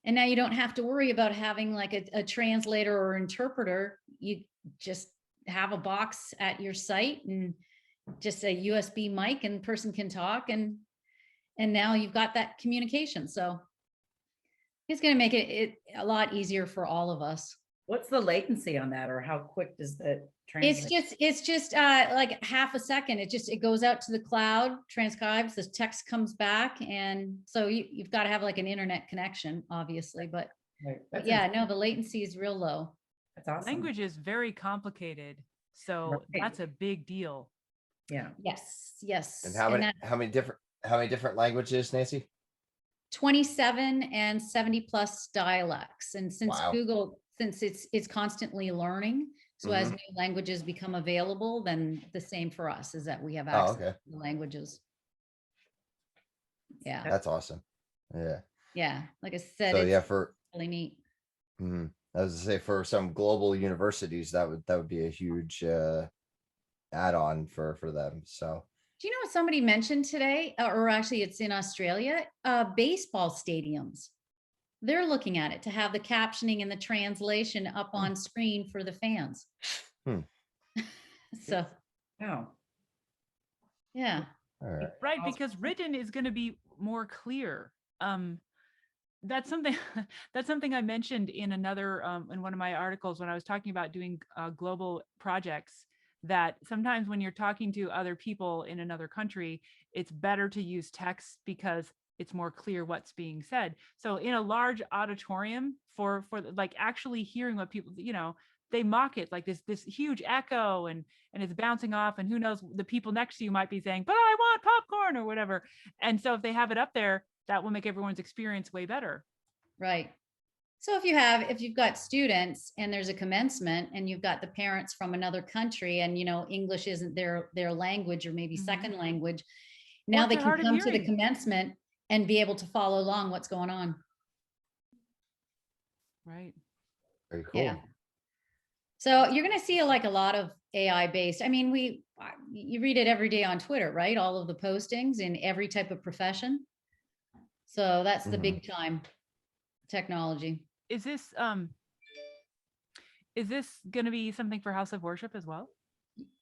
And now you don't have to worry about having like a translator or interpreter. You just have a box at your site and just a USB mic and person can talk and now you've got that communication. So it's going to make it a lot easier for all of us. What's the latency on that, or how quick does that translate? It's just like half a second. It goes out to the cloud, transcribes, the text comes back. And so you've got to have like an internet connection, obviously, but Right, that's yeah, no, the latency is real low. That's awesome. Language is very complicated, so Right. that's a big deal. Yeah. Yes. And how many different languages, Nancy? 27 and 70 plus dialects. And since Wow. Google, since it's constantly learning, so as Mhm. new languages become available, then the same for us is that we have Oh, access okay. to the languages. Yeah. That's awesome. Yeah. Yeah. Like I said, So it's yeah, for really neat. I was to say for some global universities, that would be a huge add-on for them. So Do you know what somebody mentioned today? Or actually it's in Australia, baseball stadiums. They're looking at it to have the captioning and the translation up on screen for the fans. Hmm. So, Oh, yeah. all right. Right, because written is going to be more clear. That's something that's something I mentioned in another in one of my articles when I was talking about doing global projects, that sometimes when you're talking to other people in another country, it's better to use text because it's more clear what's being said. So in a large auditorium for like actually hearing what people, they mock it like this huge echo and it's bouncing off, and who knows, the people next to you might be saying, but I want popcorn or whatever. And so if they have it up there, that will make everyone's experience way better. Right. So if you've got students and there's a commencement and you've got the parents from another country and English isn't their language or maybe Mhm. second language, now Or they they're can hard of come to the hearing. commencement and be able to follow along what's going on. Right. Very cool. Yeah. So you're going to see like a lot of AI based. I mean, you read it every day on Twitter, right? All of the postings in every type of profession. So that's the Mhm. big time technology. Is this going to be something for House of Worship as well?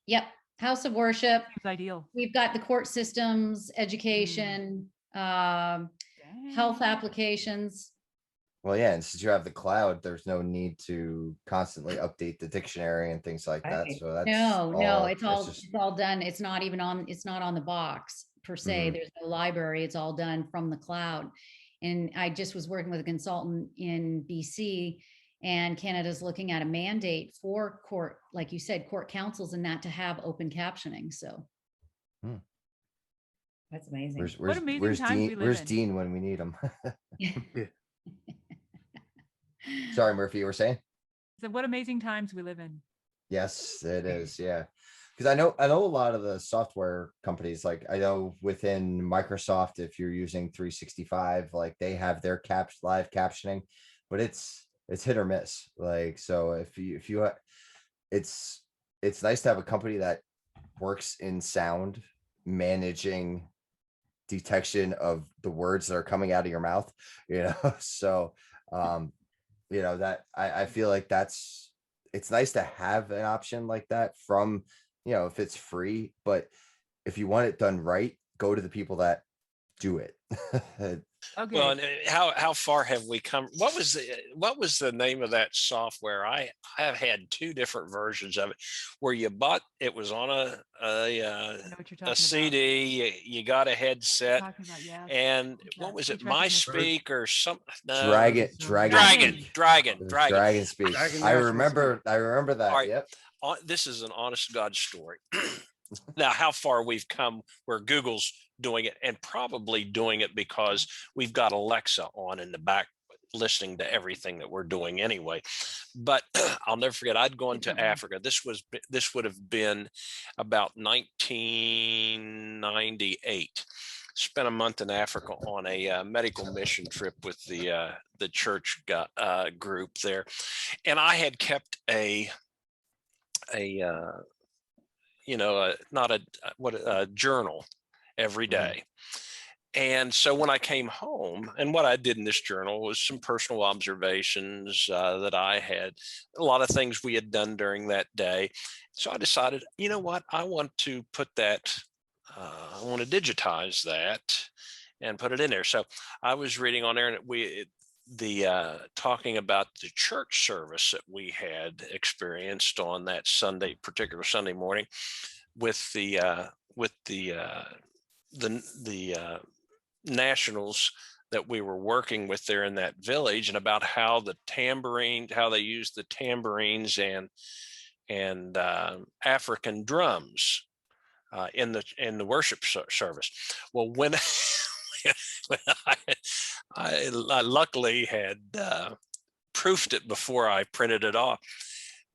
Yep. House of Worship. Seems ideal. We've got the court systems, education, health applications. Well, yeah, and since you have the cloud, there's no need to constantly update the dictionary and things like that. Right. So that's No, it's just all done. It's not on the box per se. Mhm. There's no library. It's all done from the cloud. And I just was working with a consultant in BC, and Canada's looking at a mandate for court, like you said, court councils and that to have open captioning. So that's amazing. where's amazing where's times we Dean? live Where's in. Dean when we need him? Sorry, Murphy, you were saying? So what amazing times we live in. Yes, it is. Yeah. Because I know a lot of the software companies, like I know within Microsoft, if you're using 365, like they have their live captioning, but it's hit or miss. Like, so if you it's nice to have a company that works in sound managing detection of the words that are coming out of your mouth, so that I feel like it's nice to have an option like that from, if it's free, but if you want it done right, go to the people that do it. Okay. Well, and how far have we come? What was the name of that software? I have had two different versions of it, where you bought it was on I know what you're talking a CD. You got a headset, Talking about, yeah. and What's what that? was it? Speech recognition. MySpeak or some? No, Dragon. It It was Dragon Speak. Dragon I National remember that. All right. Yep. This is an honest to God story. Now, how far we've come where Google's doing it, and probably doing it because we've got Alexa on in the back listening to everything that we're doing anyway. But I'll never forget, I'd gone to Africa. This would have been about 1998. Spent a month in Africa on a medical mission trip with the church group there, and I had kept a not a journal every day. And so when I came home, and what I did in this journal was some personal observations that I had, a lot of things we had done during that day. So I decided, you know what, I want to put that, I want to digitize that and put it in there. So I was reading on there, and talking about the church service that we had experienced on that particular Sunday morning, with the nationals that we were working with there in that village, and about how how they use the tambourines and African drums in the worship service. Well, when I luckily had proofed it before I printed it off,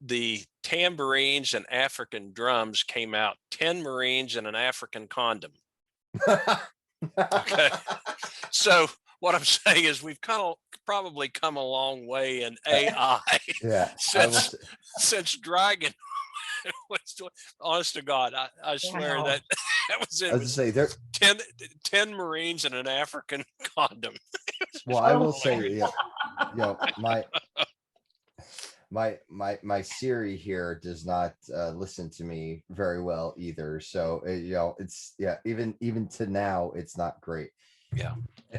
the tambourines and African drums came out 10 Marines and an African condom. Okay. So what I'm saying is we've probably come a long way in AI Yeah. since Dragon was doing, honest to God, I swear Wow. that was I it. was to say there. 10 Marines and an African condom. Well, I will say, my Siri here does not listen to me very well either. So it's even to now, it's not great. Yeah.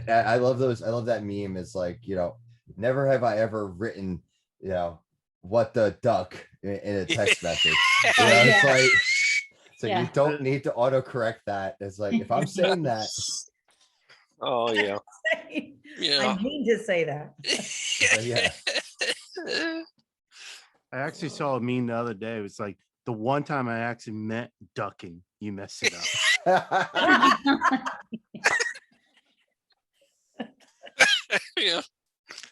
I love those. I love that meme. It's like, never have I ever written, what the duck in a text message. It's like, so you don't need to autocorrect that. It's like, if I'm saying that. Oh yeah. I mean to say that. Yeah. I actually saw a meme the other day. It was like, the one time I actually meant ducking, you messed it up. Yeah.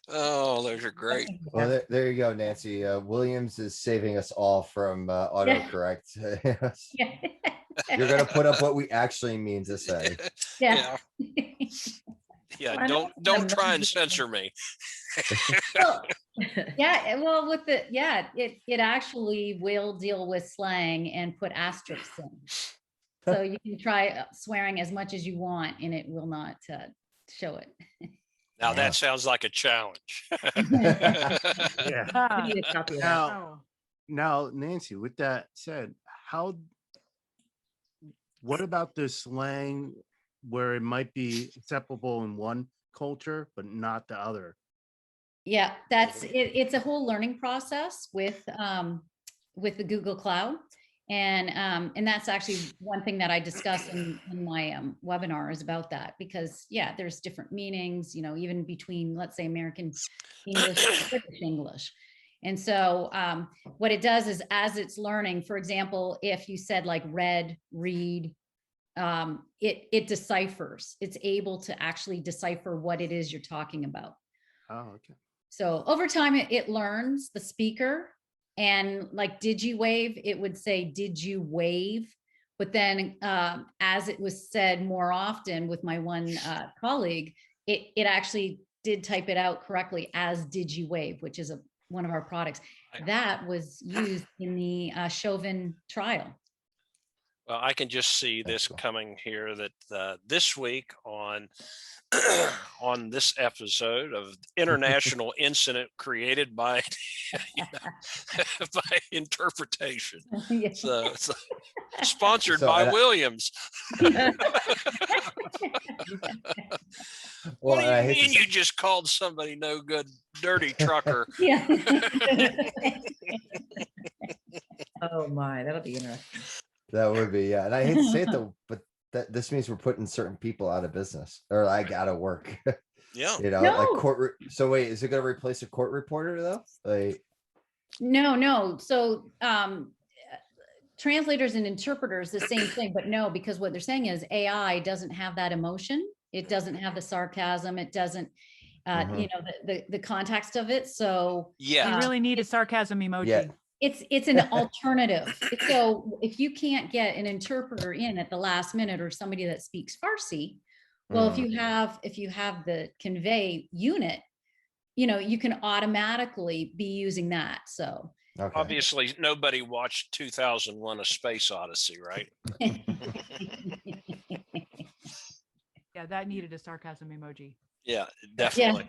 Oh, those are great. Well, there you go, Nancy. Williams is saving us all from autocorrect. You're going to put up what we actually mean to say. Yeah. Yeah. Don't try and censor me. Well, yeah. Well, it actually will deal with slang and put asterisks in. So you can try swearing as much as you want, and it will not show it. Now that sounds like a challenge. Yeah. I need a copy of that. Now, Nancy, with that said, what about the slang where it might be acceptable in one culture, but not the other? Yeah, that's it. It's a whole learning process with the Google Cloud. And that's actually one thing that I discuss in my webinar is about that, because there's different meanings, even between, let's say, American English and British English. And so what it does is, as it's learning, for example, if you said like read, read, it deciphers. It's able to actually decipher what it is you're talking about. Oh, okay. So over time, it learns the speaker. And like, did you wave? It would say, did you wave? But then as it was said more often with my one colleague, it actually did type it out correctly as did you wave, which is one of our products. That was used in the Chauvin trial. Well, I can just see this cool. coming here that this week on on this episode of International Incident Created by by Interpretation. Yes. So sponsored So, by and I- Williams. Well, What do and I you hate to mean say- you just called somebody no good, dirty trucker? Yeah. Oh my, that'll be interesting. that would be, yeah. And I hate to say it though, but this means we're putting certain people out of business or like out of work. Yeah. You know, like No. so wait, is it gonna replace a court reporter though? Like, No. So translators and interpreters, the same thing, but no, because what they're saying is AI doesn't have that emotion. It doesn't have the sarcasm. It doesn't, Mhm. you know, the context of it. So Yeah. You really need a sarcasm emoji. Yeah. it's an alternative. So if you can't get an interpreter in at the last minute or somebody that speaks Farsi, well, Mm. if you have the convey unit, you know, you can automatically be using that. So Okay. Obviously, nobody watched 2001: A Space Odyssey, right? Yeah, that needed a sarcasm emoji. Yeah, definitely.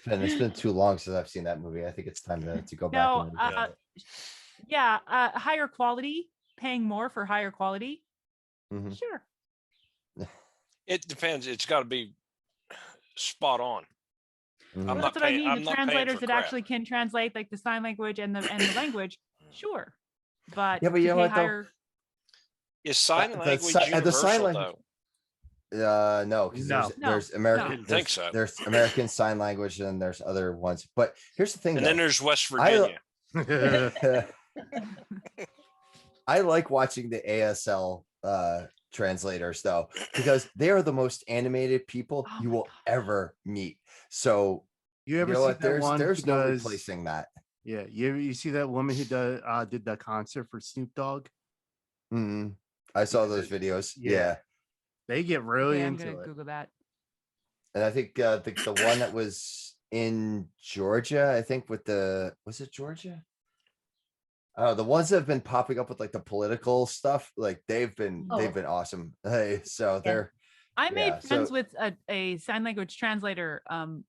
And it's been too long since I've seen that movie. I think it's time to go back. No, and Yeah. yeah, higher quality, paying more for higher quality. Mhm. Sure. It depends. It's got to be spot on. Mhm. I'm Well, not that's what I paying- mean. I'm The not paying translators for that crap. actually can translate like the sign language and the language, sure. But Yeah, but to you know pay what, though? higher, Is sign the language si- the sign universal language- though? No, because No. there's I American. didn't think there's- so. There's American Sign Language and there's other ones. But here's the thing, And then though. there's West I- Virginia. I like watching the ASL translators though, because they are the most animated people Oh you my will God. ever meet. So You you ever know see what? that one? There's who no does- replacing that. Yeah, you see that woman who did the concert for Snoop Dogg? Mhm. I saw Yeah, those videos. yeah. Yeah. They get really okay, I'm into gonna it. Google that. And I think the one that was in Georgia, I think was it Georgia? The ones that have been popping up with like the political stuff, like they've been Oh. awesome. Hey, so they're I made Yeah, friends so- with a sign language translator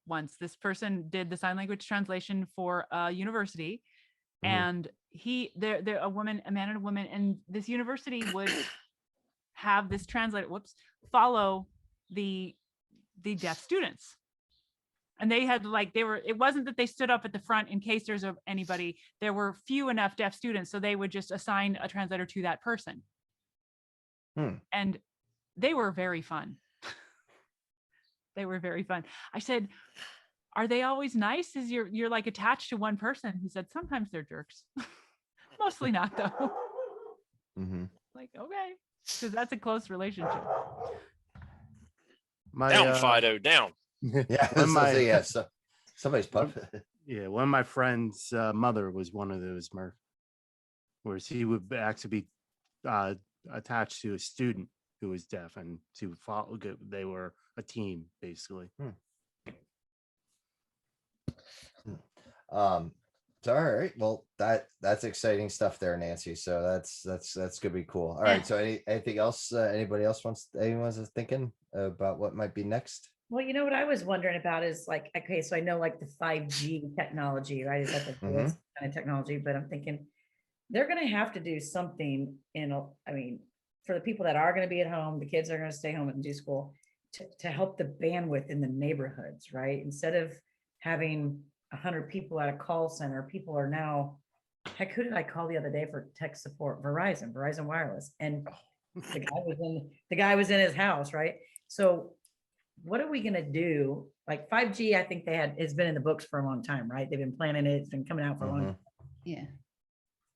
once. This person did the sign language translation for a university, Mhm. and they're a woman, a man and a woman, and this university would have this translator, follow the deaf students. And they had it wasn't that they stood up at the front in case there's anybody, there were few enough deaf students. So they would just assign a translator to that person. Hmm. And they were very fun. They were very fun. I said, are they always nice? Is you're like attached to one person? He said, sometimes they're jerks. Mostly not though. Mhm. Like, okay. Because that's a close relationship. My Down, Fido, down. Yeah, When so, my- yeah. So, somebody's pup. yeah, one of my friends' mother was one of those Murph, where he would actually be attached to a student who was deaf, and to follow. They were a team basically. So all right, well that's exciting stuff there, Nancy. So that's gonna be cool. All Yeah. right, so anything else? Anyone's thinking about what might be next? Well, you know what I was wondering about is like, okay, so I know like the 5G technology, right? Is that the Mhm. newest kind of technology? But I'm thinking they're gonna have to do something I mean, for the people that are gonna be at home, the kids are gonna stay home and do school to help the bandwidth in the neighborhoods, right? Instead of having 100 people at a call center, people are now, heck, who did I call the other day for tech support? Verizon Wireless. And the guy was in his house, right? So what are we gonna do? Like 5G, I think it's been in the books for a long time, right? They've been planning it. It's been coming out for a long Mhm. time. Yeah.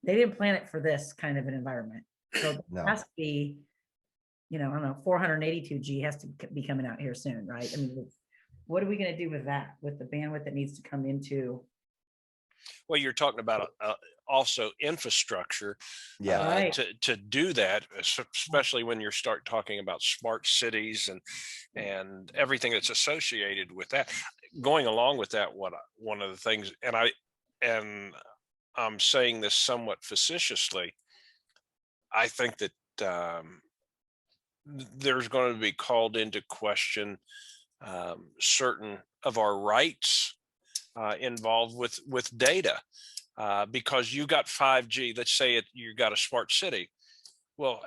They didn't plan it for this kind of an environment. So it No. has to be, I don't know, 482G has to be coming out here soon, right? I mean, what are we gonna do with that, with the bandwidth that needs to come into? Well, you're talking about also infrastructure. Yeah. Right. To do that, especially when you start talking about smart cities and everything that's associated with that. Going along with that, one of the things, and I'm saying this somewhat facetiously. I think that there's going to be called into question certain of our rights involved with data because you got 5G. Let's say you got a smart city. Well,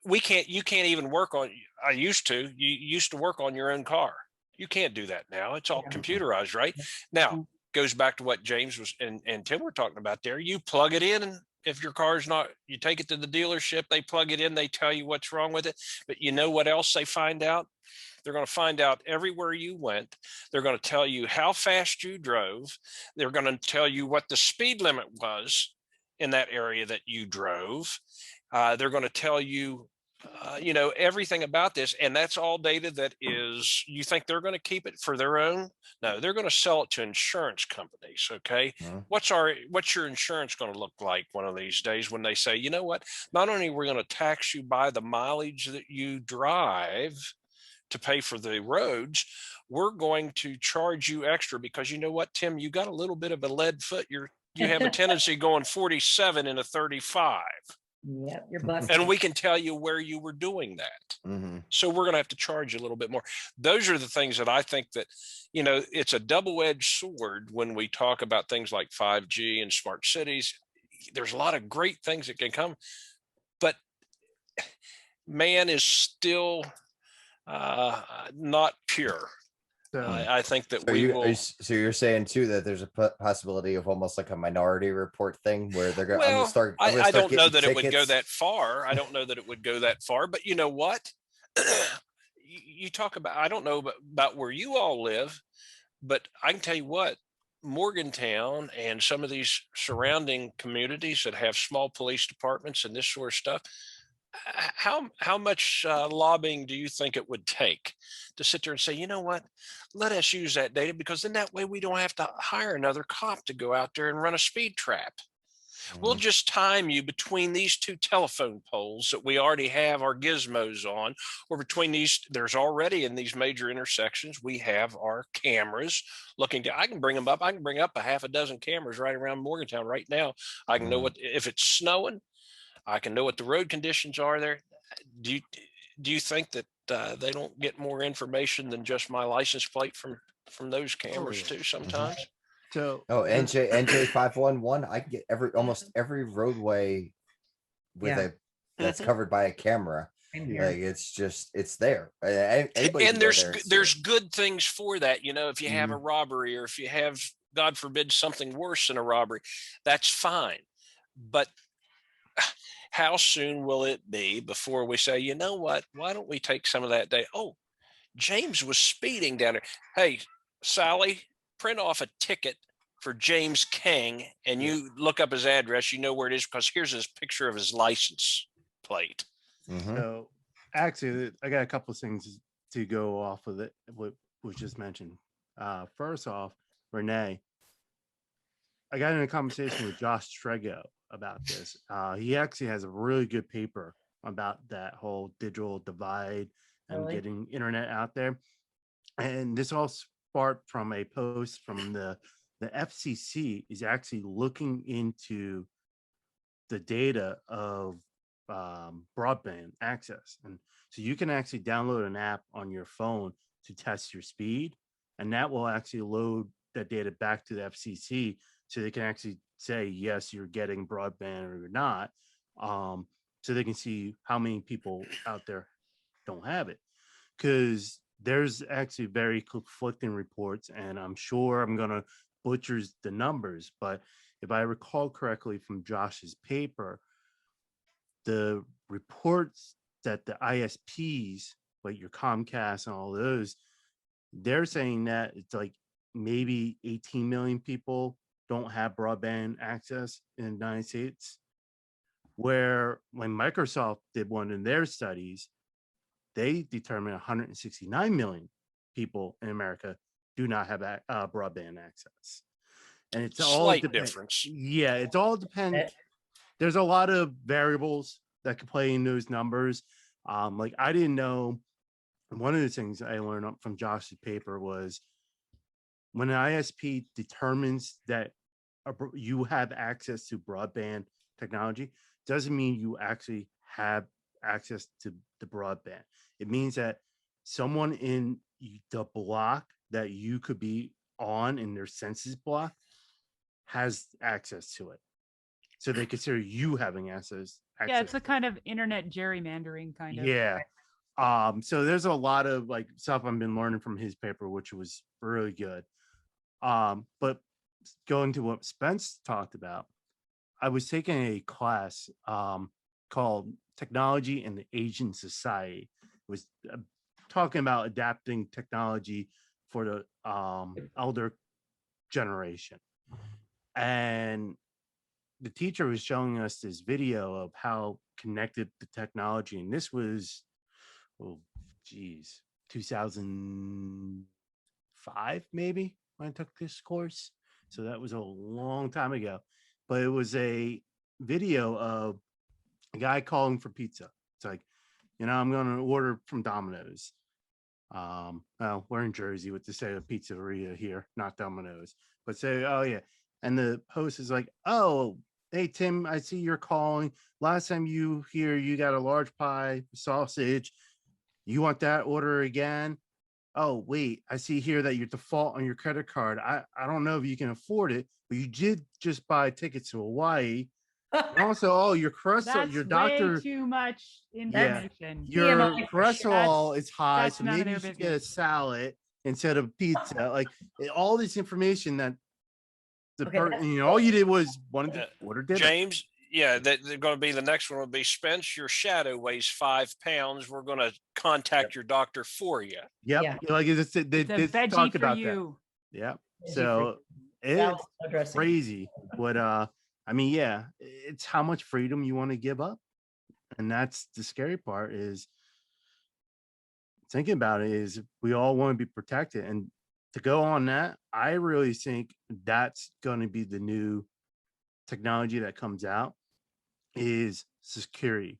you can't even work on. I used to. You used to work on your own car. You can't do that now. It's all Yeah. computerized, right? Now goes back to what James was and Tim were talking about there. You plug it in, and if your car's not, you take it to the dealership, they plug it in, they tell you what's wrong with it. But you know what else they find out? They're going to find out everywhere you went. They're going to tell you how fast you drove. They're going to tell you what the speed limit was in that area that you drove. They're going to tell you everything about this, and that's all data that is. You think they're going to keep it for their own? No, they're going to sell it to insurance companies. Okay, Mhm. what's your insurance going to look like one of these days when they say, you know what? Not only we're going to tax you by the mileage that you drive to pay for the roads, we're going to charge you extra because you know what, Tim, you got a little bit of a lead foot. You have a tendency going 47 in a 35. Yep, you're busted. And we can tell you where you were doing that. Mhm. So we're going to have to charge you a little bit more. Those are the things that I think that, it's a double-edged sword when we talk about things like 5G and smart cities. There's a lot of great things that can come, but man is still not pure. So I think that So we will. so you're saying too that there's a possibility of almost like a Minority Report thing where they're going. I'm Well, gonna start. I don't know getting that it would go tickets. that far. I don't know that it would go that far, but you know what? You talk about, I don't know about where you all live, but I can tell you what, Morgantown and some of these surrounding communities that have small police departments and this sort of stuff, how much lobbying do you think it would take to sit there and say, you know what, let us use that data because then that way we don't have to hire another cop to go out there and run a speed trap. We'll Mhm. just time you between these two telephone poles that we already have our gizmos on, or between these, there's already in these major intersections, we have our cameras looking to, I can bring them up. I can bring up a half a dozen cameras right around Morgantown right now. I can know Mhm. what, if it's snowing, I can know what the road conditions are there. Do you think that they don't get more information than just my license plate from those cameras yeah. too sometimes? So Oh, the- NJ 511. I can get almost every roadway with Yeah. that's Mhm. covered by a camera. Same here. Like it's there. Anybody And can go there and see there's it. good things for that. If you have a Mhm. robbery or if you have, God forbid, something worse than a robbery, that's fine. But how soon will it be before we say, you know what, why don't we take some of that day? Oh, James was speeding down there. Hey, Sally, print off a ticket for James King and Yeah. you look up his address, you know where it is because here's his picture of his license plate. Mhm. So actually, I got a couple of things to go off of it. What was just mentioned. First off, Renee, I got in a conversation with Josh Strego about this. He actually has a really good paper about that whole digital divide and Really? getting internet out there. And this all sparked from a post from the FCC is actually looking into the data of broadband access. And so you can actually download an app on your phone to test your speed, and that will actually load that data back to the FCC so they can actually say, yes, you're getting broadband or you're not. So they can see how many people out there don't have it. Because there's actually very conflicting reports, and I'm sure I'm going to butcher the numbers, but if I recall correctly from Josh's paper, the reports that the ISPs, like your Comcast and all those, they're saying that it's like maybe 18 million people don't have broadband access in the United States. Where when Microsoft did one in their studies, they determined 169 million people in America do not have broadband access. And it's all Slight difference. Yeah, it's all depend. Eh, There's a lot of variables that could play in those numbers. Like I didn't know. One of the things I learned from Josh's paper was when an ISP determines that you have access to broadband technology doesn't mean you actually have access to the broadband. It means that someone in the block that you could be on in their census block has access to it. So they consider you having access. Yeah, it's to a it. kind of internet gerrymandering kind of. Yeah. So there's a lot of like stuff I've been learning from his paper, which was really good. But going to what Spence talked about, I was taking a class called Technology and the Asian Society. It was talking about adapting technology for the elder generation. And the teacher was showing us this video of how connected the technology, and this was, oh, geez, 2005 maybe when I took this course. So that was a long time ago. But it was a video of a guy calling for pizza. It's like, I'm going to order from Domino's. Well, we're in Jersey with the say a pizzeria here, not Domino's, but say, oh yeah. And the host is like, oh, hey Tim, I see you're calling. Last time you here, you got a large pie, sausage. You want that order again? Oh, wait, I see here that your default on your credit card. I don't know if you can afford it, but you did just buy tickets to Hawaii. And also, oh, your cholesterol, That's your doctor, way too much Yeah. information. your TMI for sure. cholesterol is high, that's so none of maybe you their should get a business. salad instead of pizza. Like all this information that Okay, that's all you did was wanted to Uh, order dinner. James, yeah, that they're going to be the next one will be Spence. Your shadow weighs 5 pounds. We're going to contact your doctor for you. Yep. Yeah. Like it's, they, It's a they veggie talk for about you. that. Yep. Veggie So salad, it's no dressing. crazy. What I mean, yeah, it's how much freedom you want to give up. And that's the scary part is thinking about it is we all want to be protected. And to go on that, I really think that's going to be the new technology that comes out is security.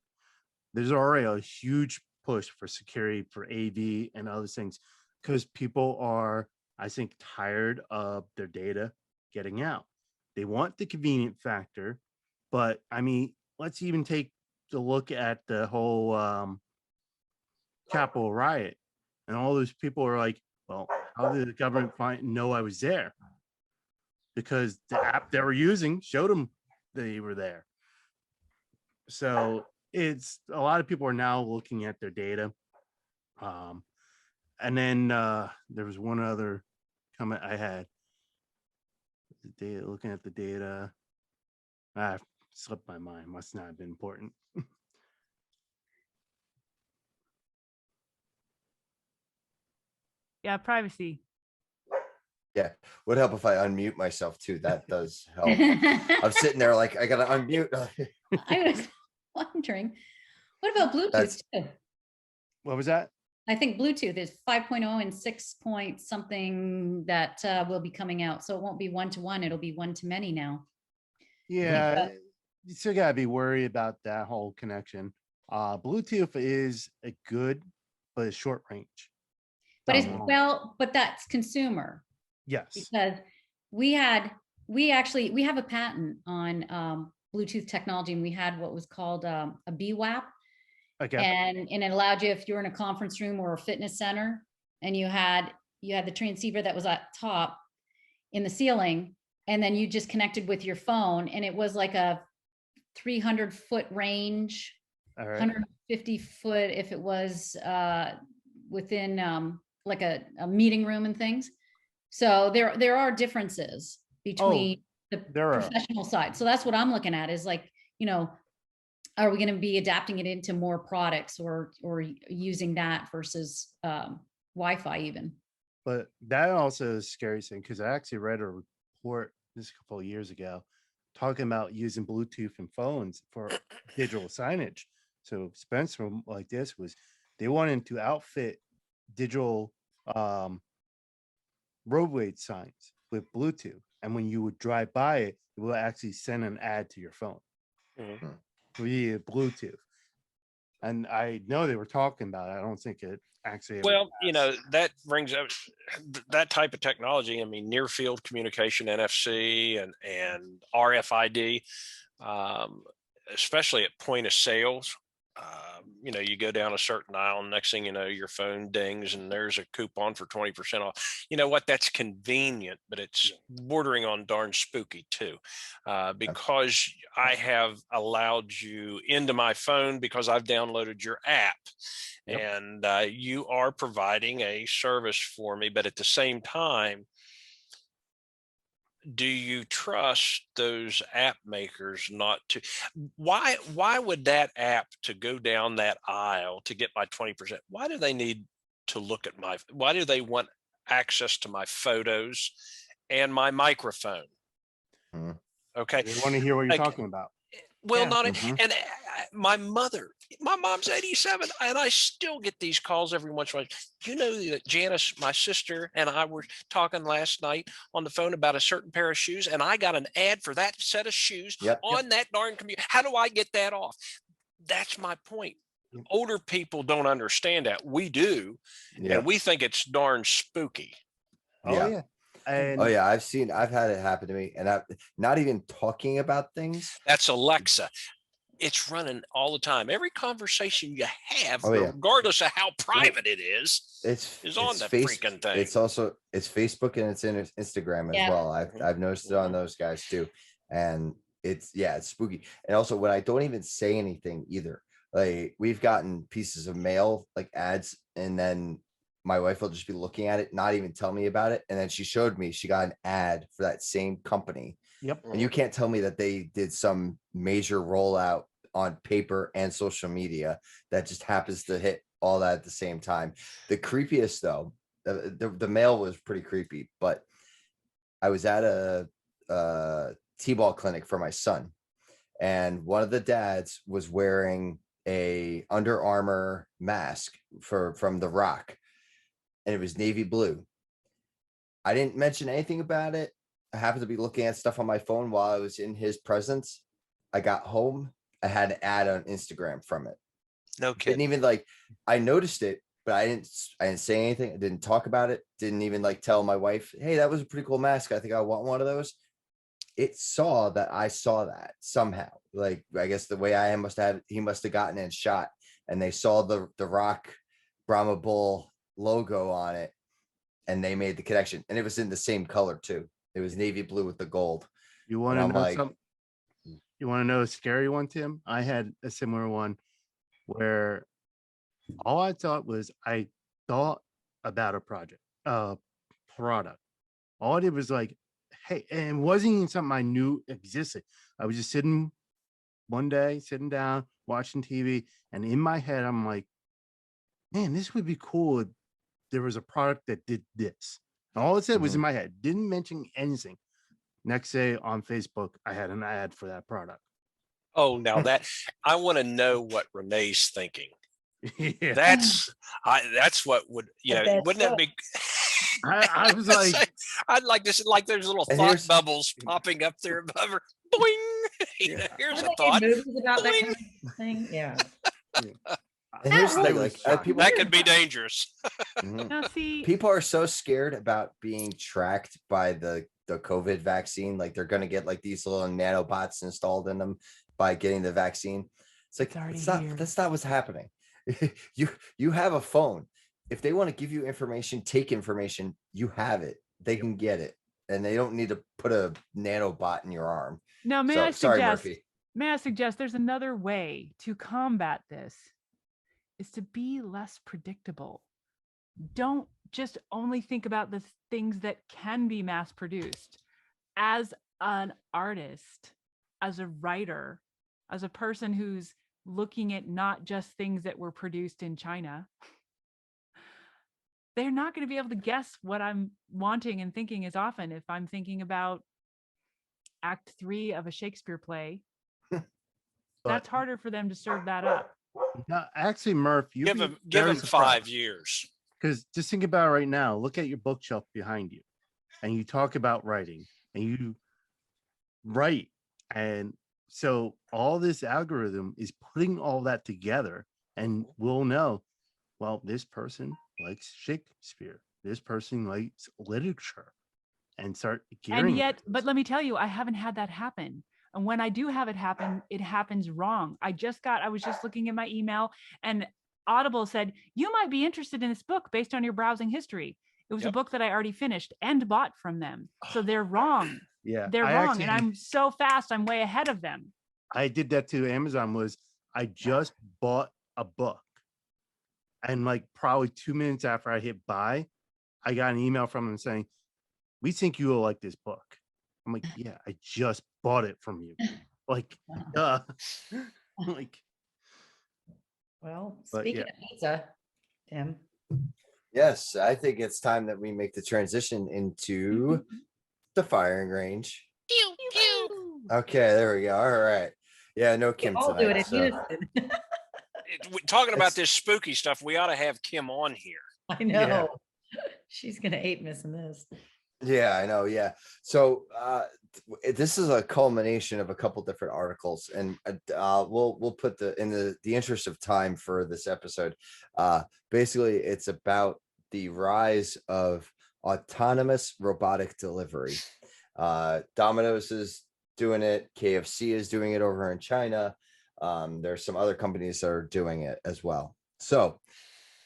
There's already a huge push for security for AV and other things because people are, I think, tired of their data getting out. They want the convenient factor, but I mean, let's even take a look at the whole Capitol riot, and all those people are like, "Well, how did the government know I was there?" Because the app they were using showed them they were there. So it's a lot of people are now looking at their data. And then there was one other comment I had. The data, looking at the data. I slipped my mind. Must not have been important. Yeah, privacy. Yeah, would help if I unmute myself too. That does help. I'm sitting there like I gotta unmute. I was wondering, what about Bluetooth That's- too? What was that? I think Bluetooth is 5.0 and 6 point something that will be coming out. So it won't be one-to-one, it'll be one-to-many now. Yeah, you still gotta be worried about that whole connection. Bluetooth is a good, but a short range. But it's, Down low. well, but that's consumer. Yes. Because we have a patent on Bluetooth technology, and we had what was called a BWAP. Okay. And it allowed you, if you're in a conference room or a fitness center and you had the transceiver that was at top in the ceiling, and then you just connected with your phone, and it was like a 300-foot range, All right. 150-foot if it was within like a meeting room and things. So there are differences between the there are. professional side. So that's what I'm looking at is like, are we going to be adapting it into more products or using that versus Wi-Fi even? But that also is a scary thing because I actually read a report this a couple of years ago talking about using Bluetooth in phones for digital signage. So Spencer like this was they wanted to outfit digital roadway signs with Bluetooth, and when you would drive by it, it will actually send an ad to your phone Mhm. via Bluetooth. And I know they were talking about it. I don't think it actually. Ever Well, you know, passed. that brings up that type of technology. I mean, near field communication, NFC and RFID, um, especially at point of sales. You know, you go down a certain aisle, and next thing you know, your phone dings and there's a coupon for 20% off. You know what? That's convenient, but it's bordering on darn spooky too, because I have allowed you into my phone because I've downloaded your app, Yep. and you are providing a service for me. But at the same time, do you trust those app makers not to? Why would that app to go down that aisle to get my 20%? Why do they need to look at my, why do they want access to my photos and my microphone? Mhm. Okay. They want to hear what you're Like, talking about. well, Yeah. not Mhm. and my mother, my mom's 87, and I still get these calls every once in a while. You know that Janice, my sister, and I were talking last night on the phone about a certain pair of shoes, and I got an ad for that set of shoes Yep. on that darn computer. How do I get that off? That's my point. Yep. Older people don't understand that. We do, Yep. and we think it's darn spooky. Oh Yeah. yeah. And Oh yeah, I've had it happen to me, and I'm not even talking about things. That's Alexa. It's running all the time. Every conversation you have, Oh, yeah. regardless of how private it is on It's the face. freaking thing. It's also it's Facebook and it's in Instagram as Yeah. well. I've noticed it on those guys too, and it's spooky. And also when I don't even say anything either, like we've gotten pieces of mail like ads, and then my wife will just be looking at it, not even tell me about it, and then she showed me she got an ad for that same company. yep. And you can't tell me that they did some major rollout on paper and social media that just happens to hit all that at the same time. The creepiest though, the mail was pretty creepy, but I was at a T-ball clinic for my son, and one of the dads was wearing a Under Armour mask from The Rock, and it was navy blue. I didn't mention anything about it. I happened to be looking at stuff on my phone while I was in his presence. I got home. I had an ad on Instagram from it. No Didn't kidding. even I noticed it, but I didn't say anything. I didn't talk about it. Didn't even tell my wife, hey, that was a pretty cool mask. I think I want one of those. It saw that I saw that somehow. I guess the way I he must have gotten in shot, and they saw the Rock Brahma Bull logo on it, and they made the connection. And it was in the same color too. It was navy blue with the gold. You want And to I'm know like, something? You want to know a scary one, Tim? I had a similar one where all I thought was I thought about a product. All I did was hey, and it wasn't even something I knew existed. I was just sitting one day, sitting down, watching TV, and in my head, I'm like, man, this would be cool if there was a product that did this. And all it said was in my head, didn't mention anything. Next day on Facebook, I had an ad for that product. Oh, now that I want to know what Renee's thinking. Yeah. That's what would, I bet wouldn't that so. be? I was like, I'd like to see, there's little And thought here's- bubbles popping up there above her. Boing. Here's Have a they thought. made movies about that Boing. kind of thing? Yeah. And here's the They thing, was people, That could be dangerous. Mhm. Now, see, People are so scared about being tracked by the COVID vaccine. They're going to get these little nanobots installed in them by getting the vaccine. It's It's already it's not, here. that's not what's happening. You have a phone. If they want to give you information, take information, you have it. They can get it, and they don't need to put a nanobot in your arm. now may So I sorry, suggest, Murphy. there's another way to combat this is to be less predictable. Don't just only think about the things that can be mass produced. As an artist, as a writer, as a person who's looking at not just things that were produced in China, they're not going to be able to guess what I'm wanting and thinking as often. If I'm thinking about Act 3 of a Shakespeare play, that's harder for them to serve that up. no, actually, Murph, you Give him 5 years. Because just think about it right now. Look at your bookshelf behind you, and you talk about writing, and you write, and so all this algorithm is putting all that together and we'll know, well, this person likes Shakespeare, this person likes literature, and start And gearing. yet, but let me tell you, I haven't had that happen. And when I do have it happen, it happens wrong. I was just looking at my email, and Audible said, you might be interested in this book based on your browsing history. It was a Yep. book that I already finished and bought from them. So they're wrong. Yeah, They're I wrong. And actually- I'm so fast, I'm way ahead of them. I did that to Amazon. I just bought a book, and like probably 2 minutes after I hit buy, I got an email from them saying, "We think you will like this book." I'm like, "Yeah, I just bought it from you." Like, duh. Like, Well, But speaking yeah. of pizza, Tim, Yes, I think it's time that we make the transition into the firing range. Okay, there we go. All right. Yeah, no we Kim all do it tonight. in So unison. Talking about It's- this spooky stuff, we ought to have Kim on here. I know. She's gonna hate missing this. yeah, I know. Yeah. So this is a culmination of a couple different articles, and we'll put in the interest of time for this episode. Basically, it's about the rise of autonomous robotic delivery. Domino's is doing it. KFC is doing it over in China. There's some other companies that are doing it as well. So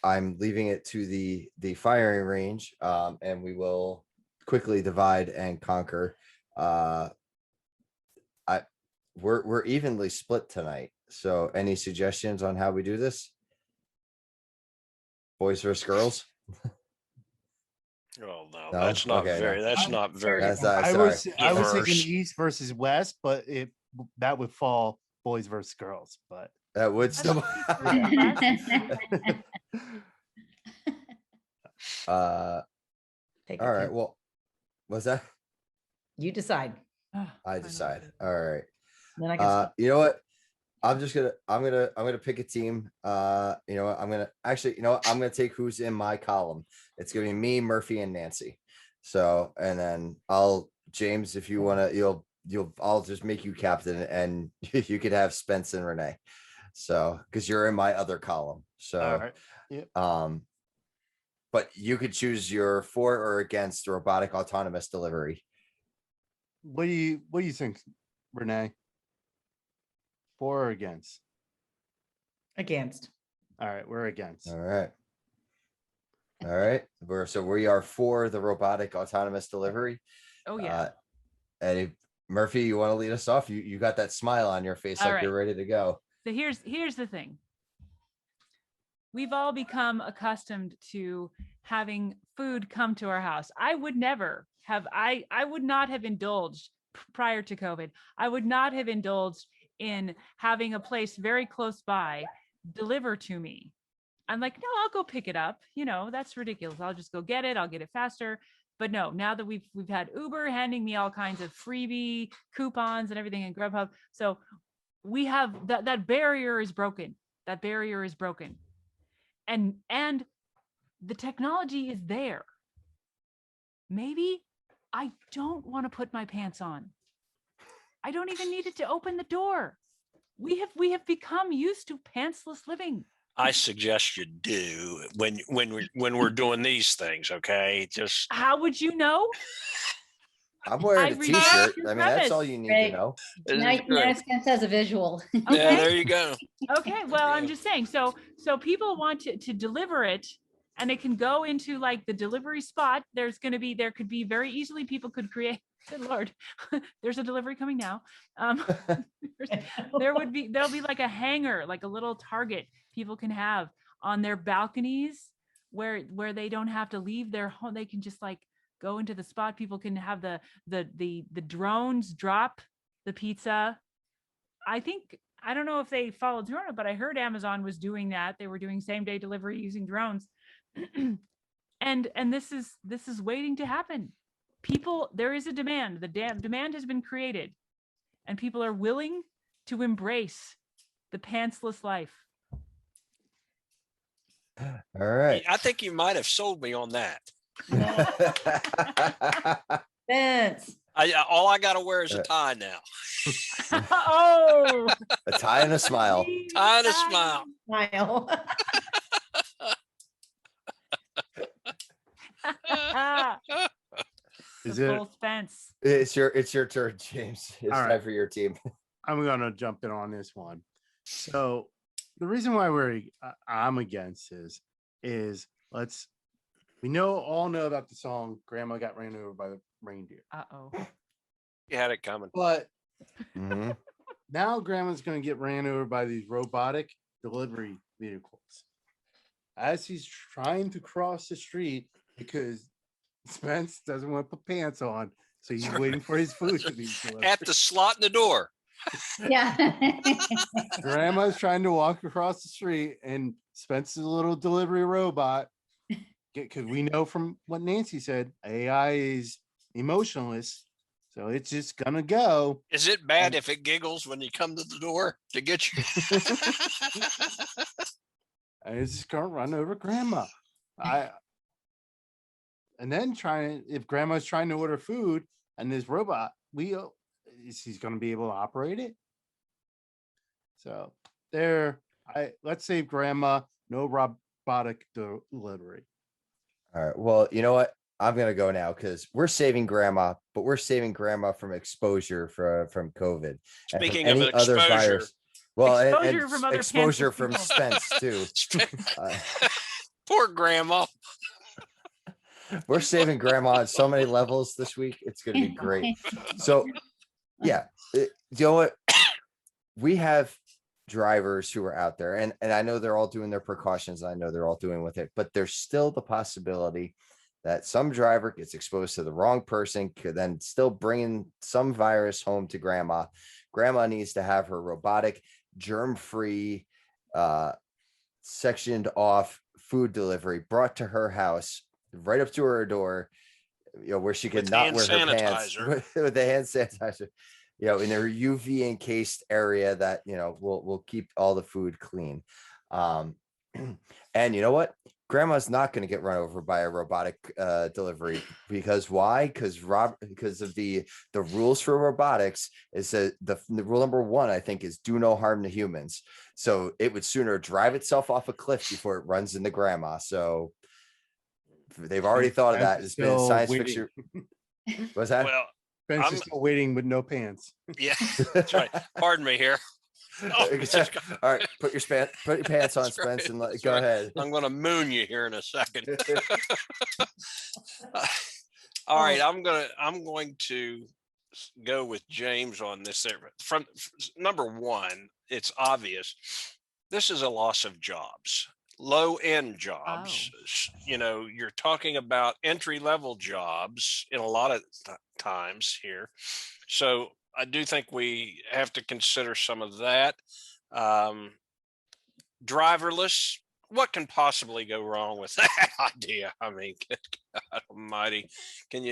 I'm leaving it to the firing range, and we will quickly divide and conquer. We're evenly split tonight. So any suggestions on how we do this? Boys versus girls? Oh no, No? that's not Okay, very. no. That's not very. That's I sorry. was thinking Diverse. East versus West, but that would fall boys versus girls. But That would still. Take it, All right. Tim. Well, was that? You decide. I decide. All right. Then I can. You know what? I'm gonna pick a team. You know what? I'm gonna take who's in my column. It's gonna be me, Murphy, and Nancy. So, and then James, if you wanna, I'll just make you captain, and you could have Spence and Renee. So, because you're in my other column. So, all right. but you could choose your for or against robotic autonomous delivery. What do you think, Renee? For or against? Against. All right, we're against. All right. All right. We are for the robotic autonomous delivery. Oh yeah. Eddie Murphy, you want to lead us off? You got that smile on your face, All like you're right. ready to go. So here's the thing. We've all become accustomed to having food come to our house. I would never have, I would not have indulged prior to COVID. I would not have indulged in having a place very close by deliver to me. I'm like, no, I'll go pick it up. You know, that's ridiculous. I'll just go get it. I'll get it faster. But no, now that we've had Uber handing me all kinds of freebie coupons and everything in Grubhub. So we have that barrier is broken. That barrier is broken. And the technology is there. Maybe I don't want to put my pants on. I don't even need it to open the door. We have become used to pantsless living. I suggest you do when we're doing these things. Okay, just How would you know? I'm wearing I a reject t-shirt. your I mean, that's all premise. you need Right. to know. this is Now great. Spence has a visual. Yeah, Okay. there you go. Okay, well, I'm just saying. So people want to deliver it, and it can go into like the delivery spot. There could be very easily people could create. Good Lord, there's a delivery coming now. There'll be like a hanger, like a little Target people can have on their balconies where they don't have to leave their home. They can just like go into the spot. People can have the drones drop the pizza. I don't know if they followed through on it, but I heard Amazon was doing that. They were doing same day delivery using drones. and this is waiting to happen. There is a demand. The demand has been created, and people are willing to embrace the pantsless life. All right. I think you might have sold me on that. Vince. All I got to wear is a tie now. Oh, A tie and a smile. Tie and a smile. smile. Is The it? full Spence. It's your turn, James. It's All time right. for your team. I'm gonna jump in on this one. So the reason why I'm against is we all know about the song "Grandma Got Ran Over by the Reindeer," Uh-oh. You had it coming. but Mhm. now Grandma's gonna get ran over by these robotic delivery vehicles as he's trying to cross the street because Spence doesn't want to put pants on, so he's waiting for his food to be delivered. At the slot in the door. Yeah. Grandma's trying to walk across the street, and Spence's little delivery robot. Because we know from what Nancy said, AI is emotionless, so it's just gonna go. Is it bad if it giggles when you come to the door to get you? And it's just gonna run over Grandma. And then if Grandma's trying to order food, and this robot wheel, he's gonna be able to operate it. So let's save Grandma. No robotic delivery. All right. Well, you know what? I'm gonna go now because we're saving Grandma, but we're saving Grandma from exposure from COVID and from Speaking of any other exposure, virus. Well, Exposure from other exposure pantry from people. Spence too. Uh, poor grandma. we're saving Grandma on so many levels this week. It's gonna be great. So, yeah, you know what? We have drivers who are out there, and I know they're all doing their precautions. I know they're all doing with it, but there's still the possibility that some driver gets exposed to the wrong person, could then still bringing some virus home to Grandma. Grandma needs to have her robotic, germ-free, sectioned off food delivery brought to her house, right up to her door, where she can With not hand wear her pants sanitizer. with the hand sanitizer, in her UV encased area that, will keep all the food clean. And you know what? Grandma's not going to get run over by a robotic delivery because why? Because of the rules for robotics is that the rule number one, I think, is do no harm to humans. So it would sooner drive itself off a cliff before it runs into Grandma. So they've already thought of that. It's been science fiction. What's that? Well, Spence I'm- is still waiting with no pants. yeah, that's right. Pardon me here. Oh, it's just- All right, put your pants on, That's right, Spence, and that's go right. ahead. I'm going to moon you here in a second. All right, I'm going to go with James on this. From number one, it's obvious. This is a loss of jobs, low end jobs. You're talking about entry level jobs in a lot of times here. So I do think we have to consider some of that. Driverless, what can possibly go wrong with that idea? I mean, good God almighty, can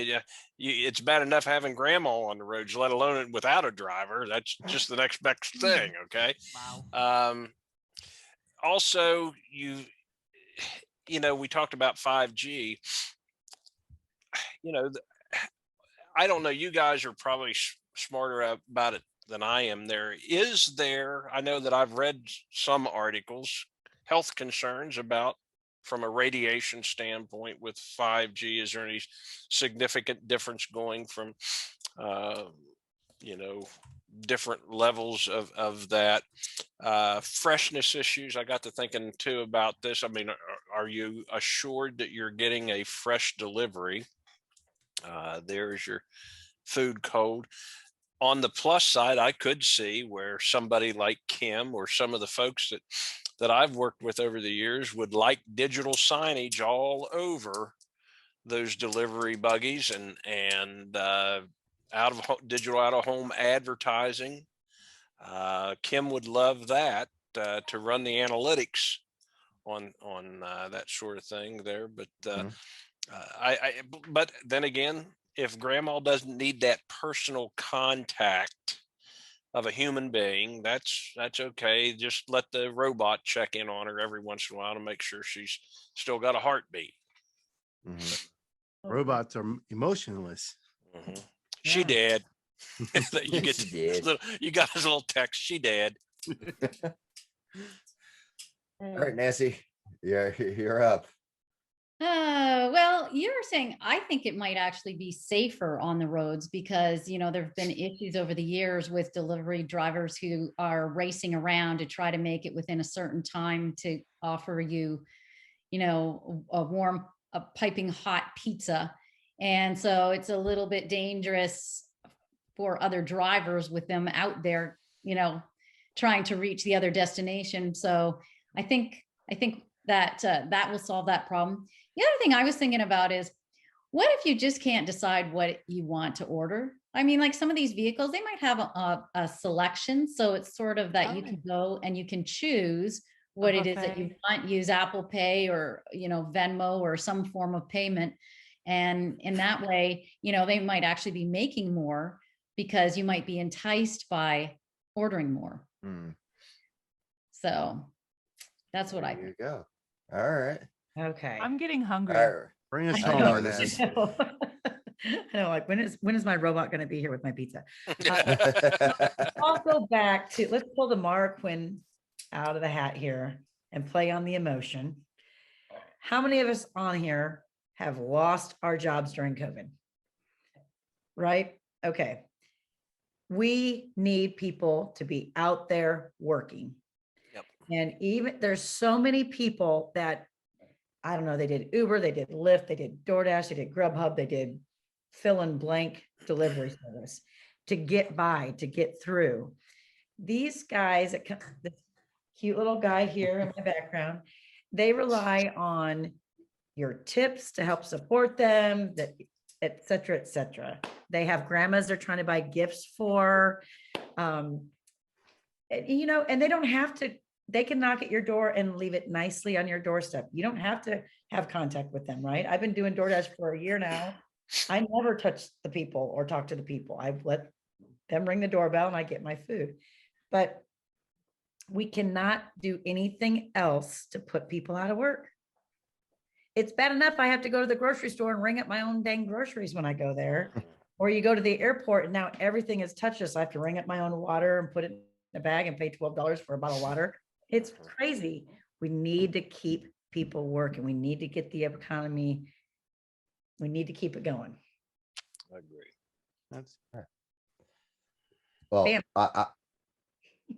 it's bad enough having grandma on the roads, let alone it without a driver. That's just the next best thing. Okay. Wow. Also, we talked about 5G. I don't know. You guys are probably smarter about it than I am. I know that I've read some articles, health concerns about from a radiation standpoint with 5G. Is there any significant difference going from, different levels of that? Freshness issues. I got to thinking too about this. I mean, are you assured that you're getting a fresh delivery? There's your food code. On the plus side, I could see where somebody like Kim or some of the folks that I've worked with over the years would like digital signage all over those delivery buggies and digital out of home advertising. Kim would love that to run the analytics on that sort of thing there. But but then again, if grandma doesn't need that personal contact of a human being, that's okay. Just let the robot check in on her every once in a while to make sure she's still got a heartbeat. Mhm. Robots are emotionless. Mm-hmm. She Yeah. did. You She did. you got his little text. She did. All right, Nancy, you're up. Well, you're saying I think it might actually be safer on the roads because, there have been issues over the years with delivery drivers who are racing around to try to make it within a certain time to offer you, a warm, a piping hot pizza. And so it's a little bit dangerous for other drivers with them out there, trying to reach the other destination. So I think that that will solve that problem. The other thing I was thinking about is, what if you just can't decide what you want to order? I mean, like some of these vehicles, they might have a selection. So it's sort of that you can go and you can choose what it is that you buffet. want, use Apple Pay or, Venmo or some form of payment. And in that way, they might actually be making more because you might be enticed by ordering more. Hmm, So that's what I there think. you go. All right. Okay. I'm getting All hungry. right. Bring us I home, know, on this this. is- I know, like when is my robot going to be here with my pizza? I'll go back to, let's pull the Mara Quinn out of the hat here and play on the emotion. How many of us on here have lost our jobs during COVID? Right? Okay. We need people to be out there working. Yep. And even there's so many people that, I don't know, they did Uber, they did Lyft, they did DoorDash, they did Grubhub, they did fill in blank delivery service to get by, to get through. These guys, this cute little guy here in my background, they rely on your tips to help support them, that et cetera, et cetera. They have grandmas they're trying to buy gifts for. And they don't have to, they can knock at your door and leave it nicely on your doorstep. You don't have to have contact with them, right? I've been doing DoorDash for a year now. I never touch the people or talk to the people. I let them ring the doorbell and I get my food. But we cannot do anything else to put people out of work. It's bad enough I have to go to the grocery store and ring up my own dang groceries when I go there. Or you go to the airport and now everything is touchless. I have to ring up my own water and put it in a bag and pay $12 for a bottle of water. It's crazy. We need to keep people working. We need to get the economy. We need to keep it going. I agree. That's Well, Bam.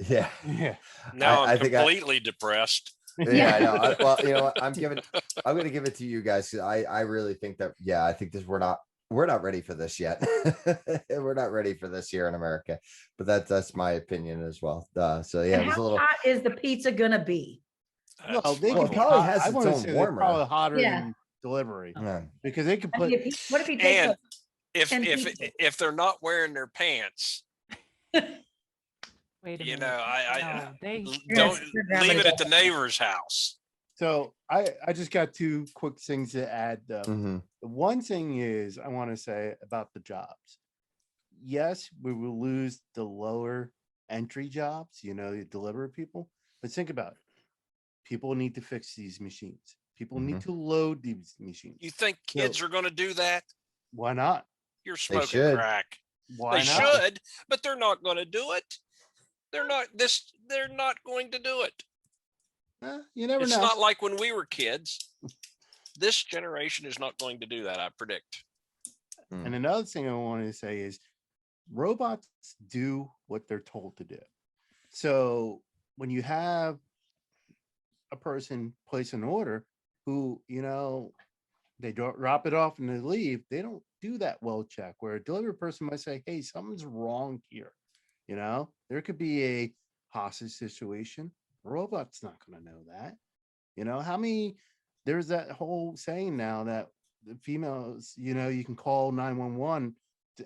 yeah. yeah. Now I I'm think completely depressed. Yeah, I know. Well, you know what? I'm going to give it to you guys. 'Cause I really think that, yeah, I think this, we're not ready for this yet. We're not ready for this here in America, but that's my opinion as well. So yeah, And it was a how little, hot is the pizza gonna be? Well, That's they Well, could it be probably hot. has I its wanna own say they're warmer. probably hotter Yeah. than delivery yeah. because they could I mean, put. what if he takes And a 10 pizzas? if they're not wearing their pants, Wait a you minute. know, I No, they You're don't gonna- you're gonna leave it go- at the neighbor's house. So I just got two quick things to add. Mhm. The one thing is I want to say about the jobs. Yes, we will lose the lower entry jobs, the delivery people. But think about it. People need to fix these machines. People need to load these machines. You think kids are going to do that? Why not? You're smoking should. crack. Why They not? should, but they're not going to do it. They're not going to do it. You never It's know. not like when we were kids. This generation is not going to do that, I predict. And another thing I wanted to say is robots do what they're told to do. So when you have a person place an order who, they drop it off and they leave, they don't do that well check, where a delivery person might say, hey, something's wrong here. There could be a hostage situation. A robot's not going to know that. There's that whole saying now that the females, you can call 911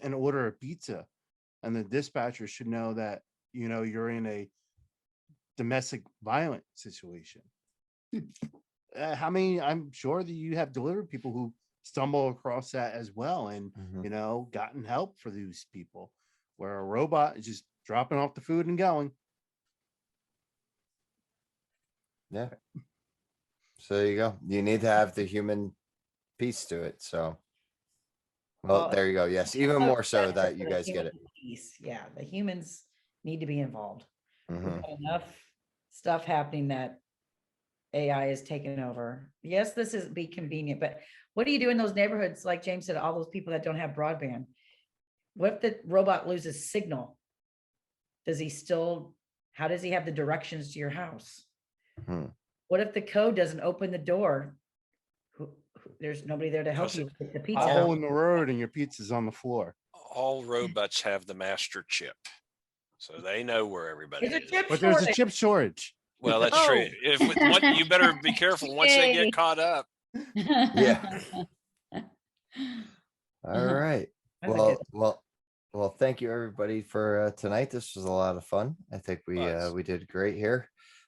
and order a pizza, and the dispatcher should know that, you're in a domestic violent situation. I'm sure that you have delivery people who stumble across that as well and, gotten help for these people, where a robot is just dropping off the food and going. Yeah. So there you go. You need to have the human piece to it. So, well, there you go. Yes, even more so that you guys get it. Yeah, the humans need to be involved. We've Mhm. got enough stuff happening that AI is taking over. Yes, this is be convenient, but what do you do in those neighborhoods? Like James said, all those people that don't have broadband. What if the robot loses signal? Does he still, how does he have the directions to your house? Hmm. What if the code doesn't open the door? There's nobody there to help Because you with the A pizza. hole out. in the road and your pizza's on the floor. All robots have the master chip, so they know where everybody There's a is. chip But there's a shortage. chip shortage. Well, that's true. Oh. If you better be careful once they Yay. get caught up. Yeah. All Uh-huh. right. That's a Well, good- well, thank you everybody for tonight. This was a lot of fun. I think Was. we did great here.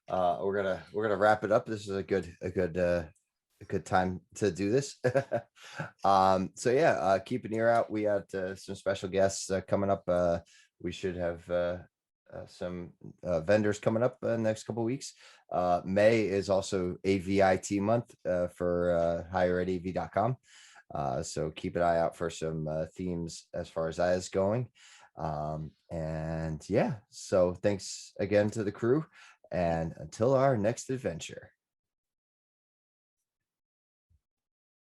We're gonna wrap it up. This is a good time to do this. So yeah, keep an ear out. We got some special guests coming up. We should have some vendors coming up next couple weeks. May is also AVIT month for higheredav.com. So keep an eye out for some themes as far as that is going. And yeah, so thanks again to the crew, and until our next adventure.